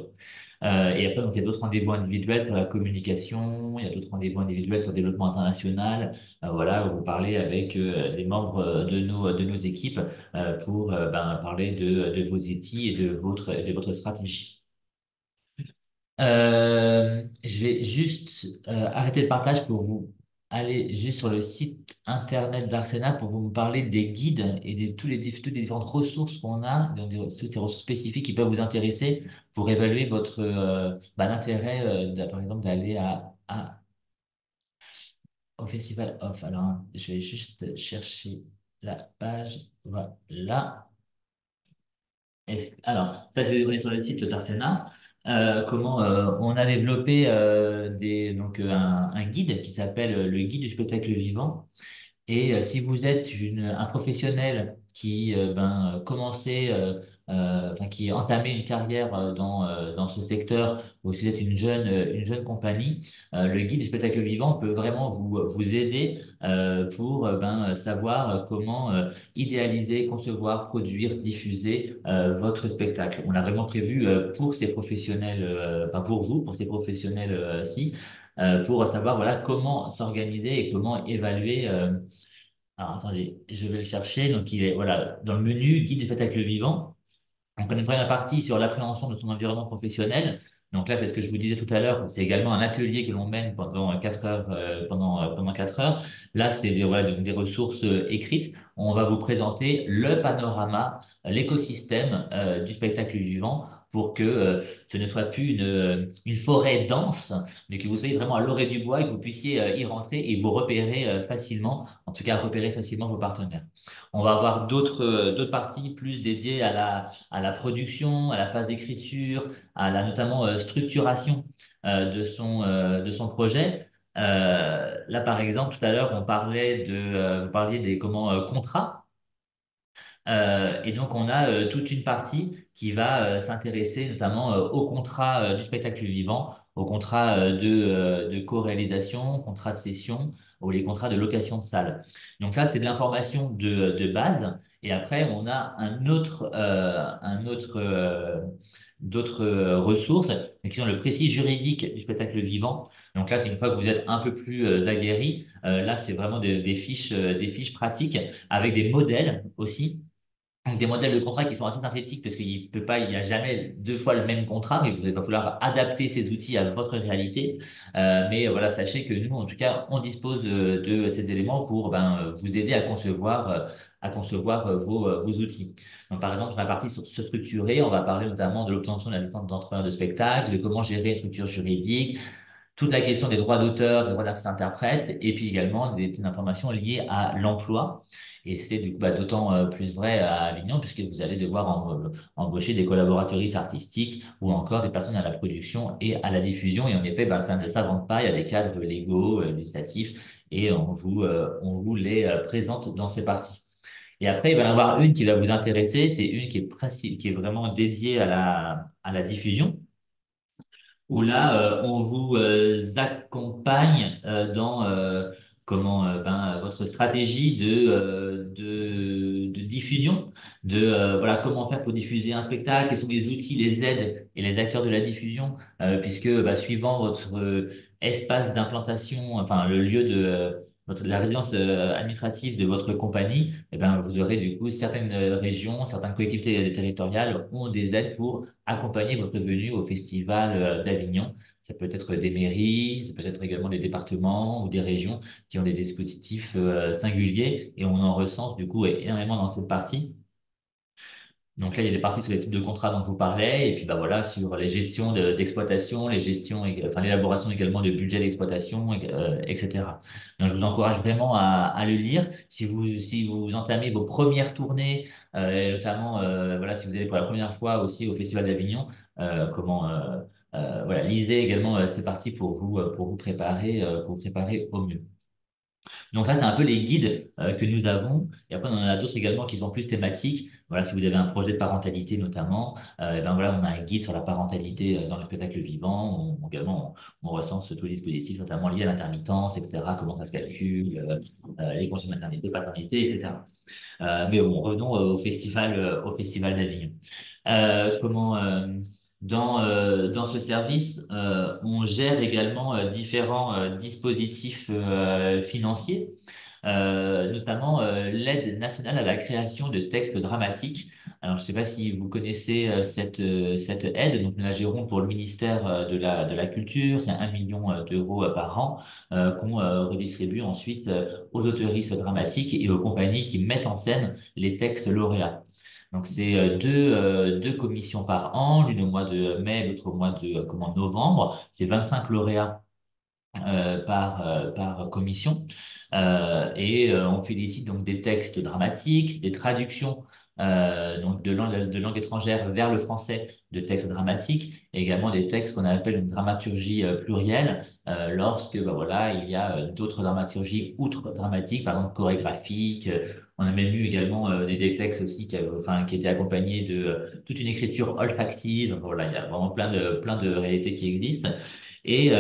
Et après, donc, il y a d'autres rendez-vous individuels sur la communication, il y a d'autres rendez-vous individuels sur le développement international, voilà, où vous parlez avec les membres de nos équipes pour parler de vos outils et de votre stratégie. Je vais juste arrêter le partage pour vous aller juste sur le site internet d'Arsenal pour vous parler des guides et de toutes les différentes ressources qu'on a, toutes les ressources spécifiques qui peuvent vous intéresser pour évaluer l'intérêt, par exemple, d'aller au Festival Off. Alors, hein, je vais juste chercher la page. Voilà. Alors, ça, je vais vous donner sur le site d'Arsena. Comment on a développé un guide qui s'appelle le guide du spectacle vivant. Et si vous êtes un professionnel qui commençait, qui entamait une carrière dans ce secteur, ou si vous êtes une jeune compagnie, le guide du spectacle vivant peut vraiment vous aider pour savoir comment idéaliser, concevoir, produire, diffuser votre spectacle. On l'a vraiment prévu pour ces professionnels, pour vous, pour ces professionnels-ci, pour savoir voilà comment s'organiser et comment évaluer. Alors, attendez, je vais le chercher. Donc, il est voilà, dans le menu Guide du spectacle vivant. Donc, on a une première partie sur l'appréhension de son environnement professionnel. Donc là, c'est ce que je vous disais tout à l'heure. C'est également un atelier que l'on mène pendant 4 heures. Pendant 4 heures. Là, c'est voilà, donc des ressources écrites. On va vous présenter le panorama, l'écosystème du spectacle vivant pour que ce ne soit plus une forêt dense, mais que vous soyez vraiment à l'orée du bois et que vous puissiez y rentrer et vous repérer facilement, en tout cas repérer facilement vos partenaires. On va avoir d'autres parties plus dédiées à la production, à la phase d'écriture, à la notamment structuration de son projet. Là, par exemple, tout à l'heure, vous parliez des contrats. Et donc, on a toute une partie qui va s'intéresser notamment au contrat du spectacle vivant, au contrat de co-réalisation, contrat de session ou les contrats de location de salle. Donc ça, c'est de l'information de base. Et après, on a d'autres ressources mais qui sont le précis juridique du spectacle vivant. Donc là, c'est une fois que vous êtes un peu plus aguerri, là, c'est vraiment des fiches pratiques avec des modèles aussi donc, des modèles de contrat qui sont assez synthétiques parce il n'y a jamais 2 fois le même contrat, mais il va falloir adapter ces outils à votre réalité. Mais voilà, sachez que nous, en tout cas, on dispose de ces éléments pour vous aider à concevoir vos outils. Donc, par exemple, sur la partie se structurer, on va parler notamment de l'obtention de la licence d'entrepreneur de spectacle, de comment gérer une structure juridique, toute la question des droits d'auteur, des droits d'artiste-interprète, et puis également des informations liées à l'emploi. Et c'est du coup d'autant plus vrai à Avignon, puisque vous allez devoir embaucher des collaborateuristes artistiques ou encore des personnes à la production et à la diffusion. Et en effet, ça ne s'invente pas, il y a des cadres légaux, législatifs, et on vous les présente dans ces parties. Et après, il va y en avoir une qui va vous intéresser, c'est une qui est vraiment dédiée à la diffusion où là, on vous accompagne dans votre stratégie de diffusion, voilà, comment faire pour diffuser un spectacle, quels sont les outils, les aides et les acteurs de la diffusion, puisque suivant votre espace d'implantation, enfin le lieu de la résidence administrative de votre compagnie, eh ben, vous aurez du coup certaines régions, certaines collectivités territoriales ont des aides pour accompagner votre venue au festival d'Avignon. Ça peut être des mairies, ça peut être également des départements ou des régions qui ont des dispositifs singuliers et on en recense du coup énormément dans cette partie. Donc là, il y a des parties sur les types de contrats dont je vous parlais, et puis voilà, sur les gestions d'exploitation, les gestions, enfin l'élaboration également de budget d'exploitation, etc. Donc je vous encourage vraiment à le lire. Si vous entamez vos premières tournées, et notamment voilà, si vous allez pour la première fois aussi au Festival d'Avignon, voilà, lisez également ces parties pour vous préparer au mieux. Donc ça, c'est un peu les guides que nous avons. Et après, on en a d'autres également qui sont plus thématiques. Voilà, si vous avez un projet de parentalité notamment, et ben voilà, on a un guide sur la parentalité dans le spectacle vivant. Également, on recense tous les dispositifs, notamment liés à l'intermittence, etc. Comment ça se calcule, les congés de maternité, paternité, etc. Mais bon, revenons au festival d'Avignon. Comment dans ce service, on gère également différents dispositifs financiers, notamment l'aide nationale à la création de textes dramatiques. Alors, je ne sais pas si vous connaissez cette aide. Donc, nous la gérons pour le ministère de la Culture. C'est 1 million d'euros par an qu'on redistribue ensuite aux autoristes dramatiques et aux compagnies qui mettent en scène les textes lauréats. Donc, c'est deux commissions par an, l'une au mois de mai, l'autre au mois de novembre. C'est 25 lauréats par commission. On félicite donc des textes dramatiques, des traductions donc de langue étrangère vers le français de textes dramatiques, et également des textes qu'on appelle une dramaturgie plurielle, lorsque voilà, il y a d'autres dramaturgies outre dramatiques, par exemple chorégraphiques. On a même eu également des textes aussi qui étaient accompagnés de toute une écriture olfactive. Voilà, il y a vraiment plein de réalités qui existent. Et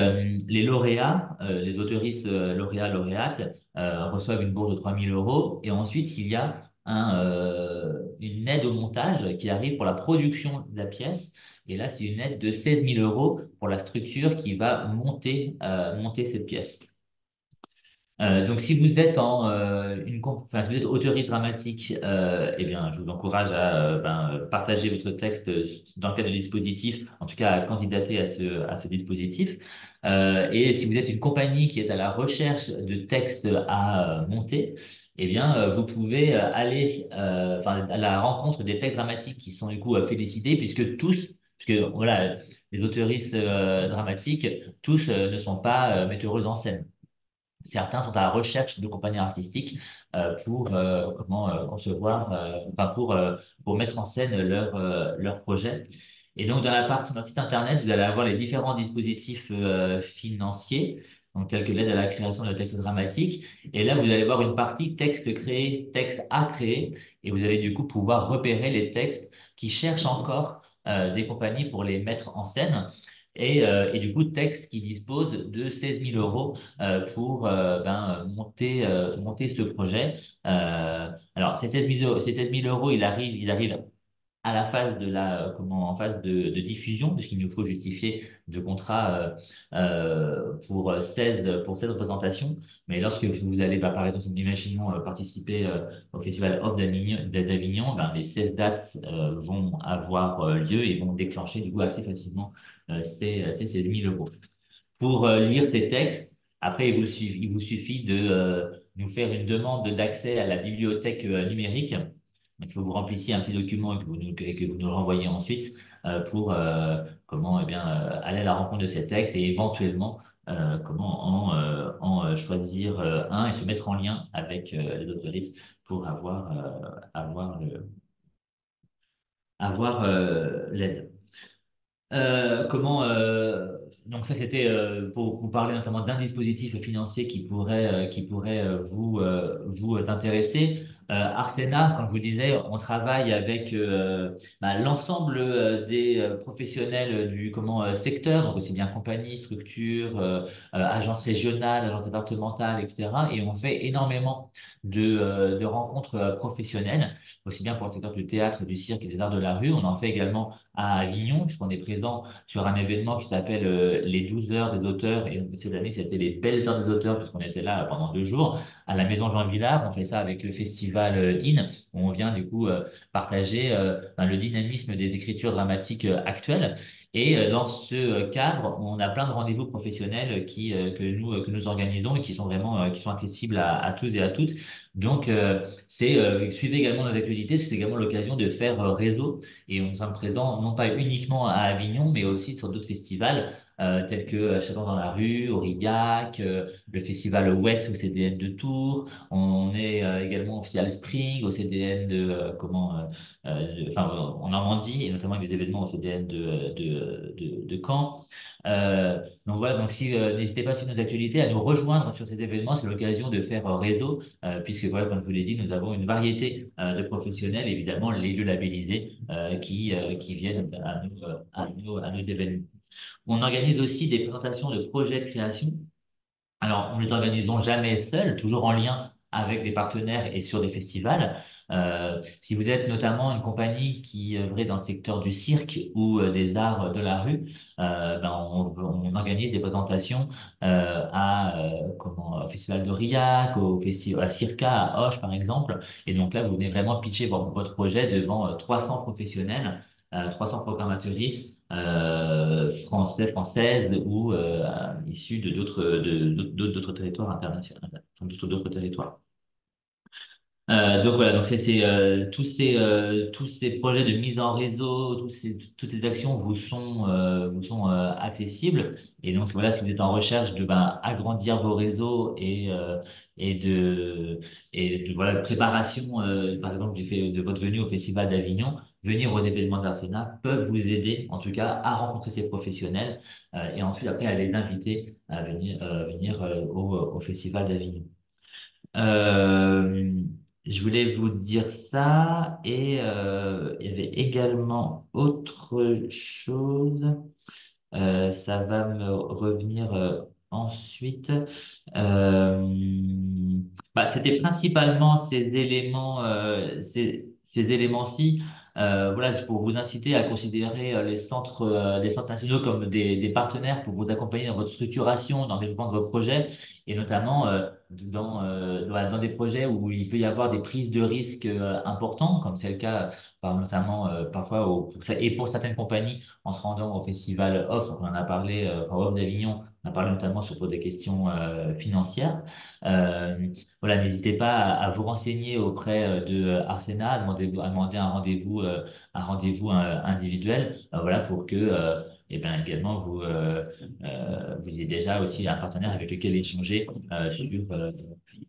les lauréats, les autoristes lauréats, lauréates, reçoivent une bourse de 3 000 euros. Et ensuite, il y a une aide au montage qui arrive pour la production de la pièce. Et là, c'est une aide de 16 000 euros pour la structure qui va monter cette pièce. Donc, si vous êtes si vous êtes auteuriste dramatique, eh bien, je vous encourage à partager votre texte dans le cadre du dispositif, en tout cas à candidater à ce dispositif. Et si vous êtes une compagnie qui est à la recherche de textes à monter, eh bien, vous pouvez aller à la rencontre des textes dramatiques qui sont du coup félicités, puisque voilà, les auteuristes dramatiques, tous ne sont pas metteuses en scène. Certains sont à la recherche de compagnies artistiques pour concevoir, pour mettre en scène leur projet. Et donc, dans la partie de notre site internet, vous allez avoir les différents dispositifs financiers, donc tels que l'aide à la création de textes dramatiques. Et là, vous allez voir une partie texte créé, texte à créer, et vous allez du coup pouvoir repérer les textes qui cherchent encore des compagnies pour les mettre en scène. Et du coup, texte qui dispose de 16 000 euros pour monter ce projet. Alors, ces 16 000 euros, ils arrivent à la phase en phase de diffusion, puisqu'il nous faut justifier de contrat pour 16 représentations. Mais lorsque vous allez, par exemple, imaginons participer au Festival Off d'Avignon, les 16 dates vont avoir lieu et vont déclencher du coup assez facilement ces 16 000 euros. Pour lire ces textes, après, il vous suffit de nous faire une demande d'accès à la bibliothèque numérique. Donc, il faut que vous remplissiez un petit document et que vous nous le renvoyez ensuite pour aller à la rencontre de ces textes et éventuellement comment en choisir un et se mettre en lien avec les autres risques pour avoir l'aide. Comment donc ça c'était pour vous parler notamment d'un dispositif financier qui pourrait vous intéresser. Arsena, comme je vous disais, on travaille avec l'ensemble des professionnels du secteur, donc aussi bien compagnie, structure, agence régionale, agence départementale, etc. Et on fait énormément de rencontres professionnelles, aussi bien pour le secteur du théâtre, du cirque et des arts de la rue. On en fait également à Avignon, puisqu'on est présent sur un événement qui s'appelle les 12 heures des auteurs. Et cette année, c'était les belles heures des auteurs, puisqu'on était là pendant 2 jours à la Maison Jean Villard. On fait ça avec le festival IN, où on vient du coup partager le dynamisme des écritures dramatiques actuelles. Et dans ce cadre, on a plein de rendez-vous professionnels que nous organisons et qui sont vraiment qui sont accessibles à tous et à toutes. Donc, suivez également nos actualités, c'est également l'occasion de faire réseau et nous sommes présents non pas uniquement à Avignon, mais aussi sur d'autres festivals tels que Châtons dans la rue, Aurillac, le festival Wet au CDN de Tours. On est également au festival Spring, au CDN en Normandie, et notamment avec des événements au CDN de Caen. Donc voilà, donc si n'hésitez pas sur nos actualités à nous rejoindre sur ces événements, c'est l'occasion de faire réseau, puisque voilà, comme je vous l'ai dit, nous avons une variété de professionnels, évidemment les lieux labellisés qui viennent à nos événements. On organise aussi des présentations de projets de création. Alors, nous ne les organisons jamais seuls, toujours en lien avec des partenaires et sur des festivals. Si vous êtes notamment une compagnie qui œuvrait dans le secteur du cirque ou des arts de la rue, on organise des présentations au Festival d'Aurillac, à Circa, à Auch par exemple. Et donc là, vous venez vraiment pitcher votre projet devant 300 professionnels, 300 programmatrices françaises ou issus d'autres territoires internationaux, enfin, d'autres territoires. Donc voilà, donc tous ces projets de mise en réseau, toutes ces actions vous sont accessibles. Et donc voilà, si vous êtes en recherche de agrandir vos réseaux et de voilà de préparation, par exemple de votre venue au Festival d'Avignon, venir aux événements d'Arsena peuvent vous aider en tout cas à rencontrer ces professionnels et ensuite après à les inviter à venir au Festival d'Avignon. Euh, je voulais vous dire ça et il y avait également autre chose. Ça va me revenir ensuite. C'était principalement ces éléments-ci. Voilà, c'est pour vous inciter à considérer les centres nationaux comme des partenaires pour vous accompagner dans votre structuration, dans le développement de vos projets, et notamment dans des projets où il peut y avoir des prises de risques importants, comme c'est le cas notamment parfois et pour certaines compagnies en se rendant au festival Off, on en a parlé, Off d'Avignon, on a parlé notamment pour des questions financières. Voilà, n'hésitez pas à vous renseigner auprès de Arsena, à demander un rendez-vous individuel, voilà, pour que également vous ayez déjà aussi un partenaire avec lequel échanger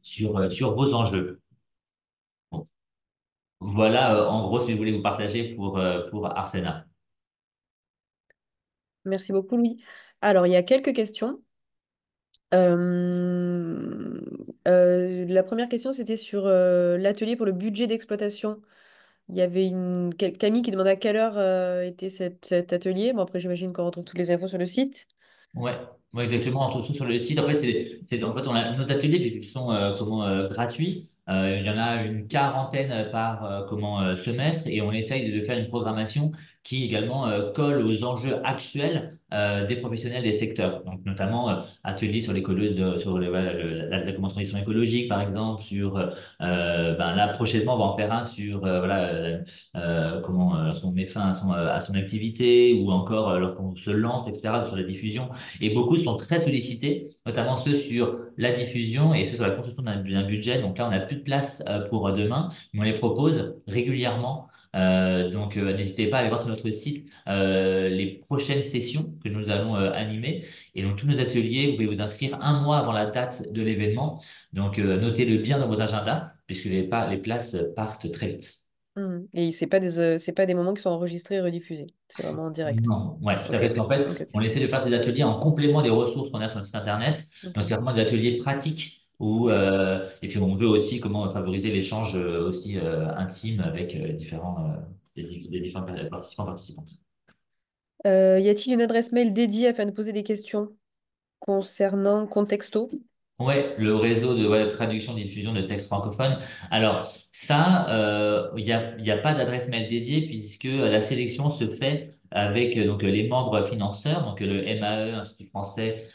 sur vos enjeux. Bon. Voilà, en gros, si vous voulez vous partager pour Arsena. Merci beaucoup, Louis. Alors, il y a quelques questions. Euh, la première question, c'était sur l'atelier pour le budget d'exploitation. Il y avait Camille qui demandait à quelle heure était cet atelier. Bon, après, j'imagine qu'on retrouve toutes les infos sur le site. Ouais, ouais, exactement. On trouve tout sur le site. En fait, en fait, on a nos ateliers qui sont gratuits. Il y en a une quarantaine par semestre et on essaye de faire une programmation qui également colle aux enjeux actuels des professionnels des secteurs. Donc, notamment ateliers sur voilà, la transition écologique, par exemple, là prochainement, on va en faire un sur lorsqu'on met fin à son activité ou encore lorsqu'on se lance, etc., sur la diffusion. Et beaucoup sont très sollicités, notamment ceux sur la diffusion et ceux sur la construction d'un budget. Donc là, on n'a plus de place pour demain, mais on les propose régulièrement Donc, n'hésitez pas à aller voir sur notre site les prochaines sessions que nous allons animer. Et donc, tous nos ateliers, vous pouvez vous inscrire un mois avant la date de l'événement. Donc, notez-le bien dans vos agendas, puisque les places partent très vite. Et c'est pas des moments qui sont enregistrés et rediffusés. C'est vraiment en direct. Non, ouais, tout à Ok, fait. Parce qu'en fait, ok, ok. on essaie de faire des ateliers en complément des ressources qu'on a sur le site internet. Donc, Ok. c'est vraiment des ateliers pratiques où, Ok. et puis on veut aussi comment favoriser l'échange aussi intime avec des différents participants, participantes. Y a-t-il une adresse mail dédiée afin de poser des questions concernant Contexto? Ouais, le réseau de, ouais, de traduction et diffusion de textes francophones. Alors, ça, il y a pas d'adresse mail dédiée puisque la sélection se fait avec les membres financeurs, donc le MAE, Institut français,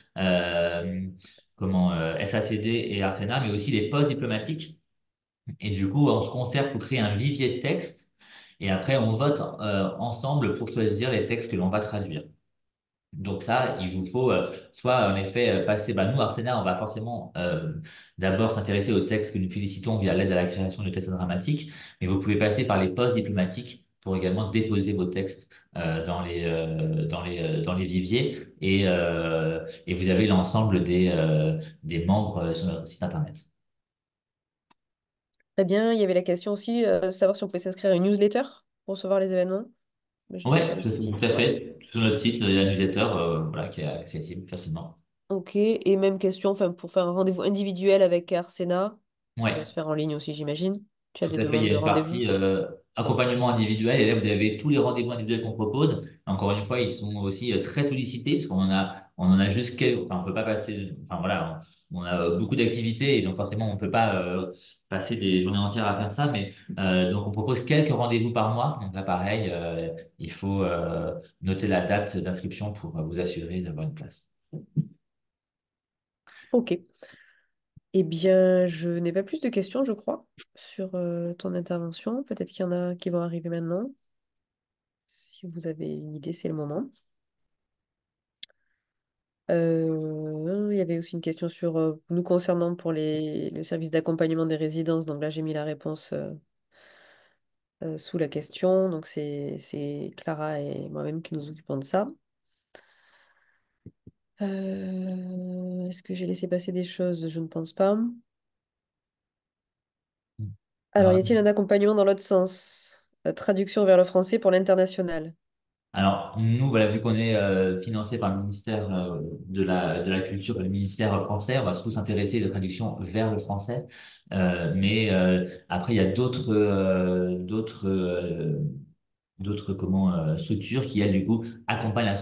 SACD et Arsena, mais aussi les postes diplomatiques. Et du coup, on se concerte pour créer un vivier de textes et après, on vote ensemble pour choisir les textes que l'on va traduire. Donc ça, il vous faut soit en effet passer, bah, nous, Arsenal, on va forcément d'abord s'intéresser aux textes que nous félicitons via l'aide à la création de textes dramatiques, mais vous pouvez passer par les postes diplomatiques pour également déposer vos textes dans les viviers et vous avez l'ensemble des membres sur notre site internet. Très bien. Il y avait la question aussi, savoir si on pouvait s'inscrire à une newsletter pour recevoir les événements. Je l'ai vu sur Ouais, le tout site. à Ouais. fait. Sur notre site, il y a la newsletter voilà, qui est accessible facilement. Ok. Et même question, enfin, pour faire un rendez-vous individuel avec Arsena, ça doit Ouais. se faire en ligne aussi, j'imagine. Tu as Tout des à fait, il demandes y a de une rendez-vous. partie accompagnement individuel et là vous avez tous les rendez-vous individuels qu'on propose. Encore une fois, ils sont aussi très sollicités parce on en a juste quelques, enfin on peut pas passer, enfin voilà, on a beaucoup d'activités et donc forcément on peut pas passer des journées entières à faire ça, mais donc on propose quelques rendez-vous par mois. Donc là pareil, il faut noter la date d'inscription pour vous assurer d'avoir une place. Ok. Eh bien, je n'ai pas plus de questions, je crois, sur ton intervention. Peut-être qu'il y en a qui vont arriver maintenant. Si vous avez une idée, c'est le moment. Il y avait aussi une question sur nous concernant pour le service d'accompagnement des résidences. Donc là, j'ai mis la réponse sous la question. Donc c'est Clara et moi-même qui nous occupons de ça. Est-ce que j'ai laissé passer des choses? Je ne pense pas. Alors, y Euh, a-t-il un accompagnement dans l'autre sens? Traduction vers le français pour l'international. Alors, nous, voilà, vu qu'on est financé par le ministère de la Culture et le ministère français, on va surtout s'intéresser à la traduction vers le français. Mais après, il y a d'autres structures qui, elles, du coup, accompagnent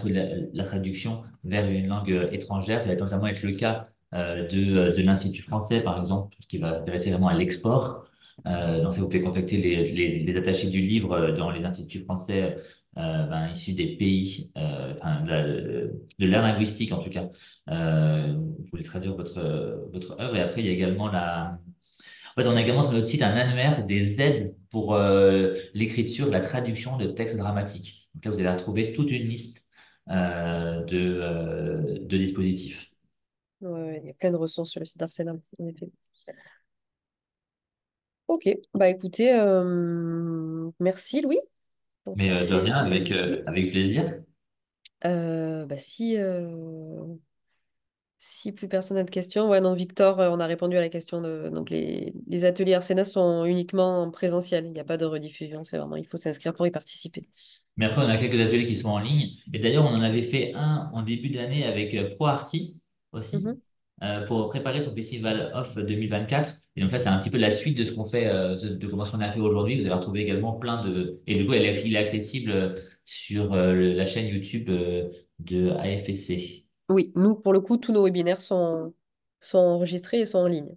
la traduction vers une langue étrangère. Ça va notamment être le cas de l'Institut français, par exemple, qui va s'intéresser vraiment à l'export. Donc, ça, vous pouvez contacter les attachés du livre dans les instituts français issus des pays, enfin, de l'ère linguistique en tout cas. Vous pouvez traduire votre œuvre. Et après, il y a également en fait, on a également sur notre site un annuaire des aides pour l'écriture et la traduction de textes dramatiques. Donc là, vous allez retrouver toute une liste de dispositifs. Ouais, ouais, il y a plein de ressources sur le site d'Arsenal, en effet. Ok, bah écoutez, merci Louis pour Mais de rien, tous ces outils. avec plaisir. Bah, si plus personne n'a de questions, ouais, non, Victor, on a répondu à la question donc les ateliers Arsena sont uniquement en présentiel, il n'y a pas de rediffusion, c'est vraiment, il faut s'inscrire pour y participer. Mais après, on a quelques ateliers qui sont en ligne. Et d'ailleurs, on en avait fait un en début d'année avec ProArti aussi, Mhm. pour préparer son Festival Off 2024. Et donc là, c'est un petit peu la suite de ce qu'on fait, de comment ce qu'on a fait aujourd'hui. Vous allez retrouver également plein de... Et du coup, il est accessible sur la chaîne YouTube de AFSC. Oui, nous, pour le coup, tous nos webinaires sont enregistrés et sont en ligne.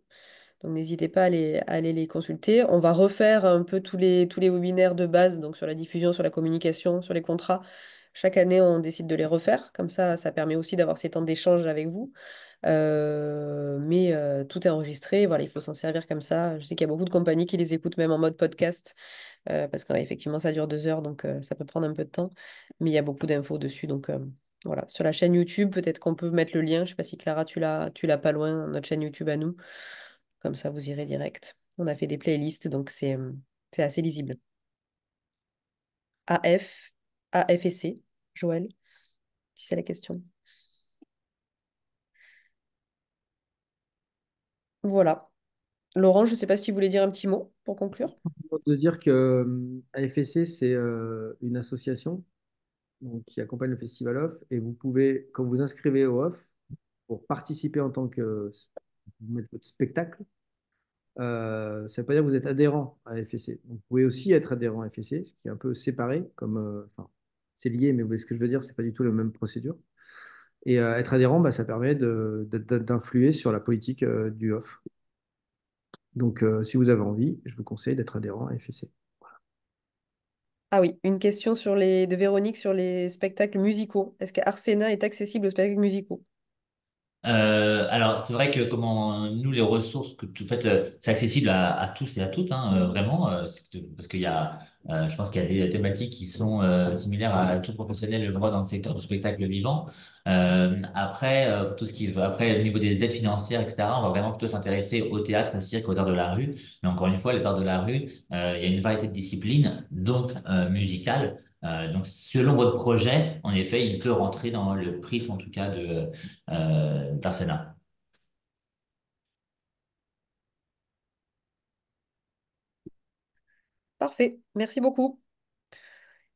Donc n'hésitez pas à aller les consulter. On va refaire un peu tous les webinaires de base, donc sur la diffusion, sur la communication, sur les contrats. Chaque année, on décide de les refaire. Comme ça permet aussi d'avoir ces temps d'échange avec vous. Mais tout est enregistré. Voilà, il faut s'en servir comme ça. Je sais qu'il y a beaucoup de compagnies qui les écoutent même en mode podcast, parce qu'effectivement, ça dure 2 heures, donc ça peut prendre un peu de temps. Mais il y a beaucoup d'infos dessus. Donc voilà, sur la chaîne YouTube, peut-être qu'on peut mettre le lien. Je sais pas si Clara, tu l'as pas loin, notre chaîne YouTube à nous. Comme ça, vous irez direct. On a fait des playlists, donc c'est assez lisible. AF, AF et C, Joël, si c'est la question. Voilà. Laurent, je ne sais pas si vous voulez dire un petit mot pour conclure. De dire que AFSC, c'est une association donc, qui accompagne le Festival Off. Et vous pouvez, quand vous inscrivez au Off, pour participer en tant que vous mettez votre spectacle, ça ne veut pas dire que vous êtes adhérent à FSC. Donc, vous pouvez aussi être adhérent à FSC, ce qui est un peu séparé, comme, enfin, c'est lié, mais vous voyez ce que je veux dire, c'est pas du tout la même procédure. Et être adhérent, bah, ça permet d'influer sur la politique du off. Donc, si vous avez envie, je vous conseille d'être adhérent à FSC. Ah oui, une question de Véronique sur les spectacles musicaux. Est-ce qu'Arsena est accessible aux spectacles musicaux? Alors, c'est vrai que comment nous, les ressources, en fait, c'est accessible à tous et à toutes, hein, vraiment, parce qu'il y a, je pense qu'il y a des thématiques qui sont similaires à tout professionnel, je vois, dans le secteur du spectacle vivant. Après, tout ce qui, après, au niveau des aides financières, etc., on va vraiment plutôt s'intéresser au théâtre, au cirque, aux arts de la rue. Mais encore une fois, les arts de la rue, il y a une variété de disciplines, donc musicales. Donc, selon votre projet, en effet, il peut rentrer dans le prisme, en tout cas, d'Arsena. Parfait, merci beaucoup.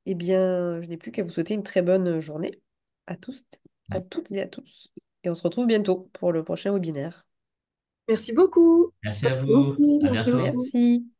Eh bien, je n'ai plus qu'à vous souhaiter une très bonne journée à tous, à toutes et à tous. Et on se retrouve bientôt pour le prochain webinaire. Merci beaucoup. Merci à vous. Merci, À merci bientôt. beaucoup. Merci.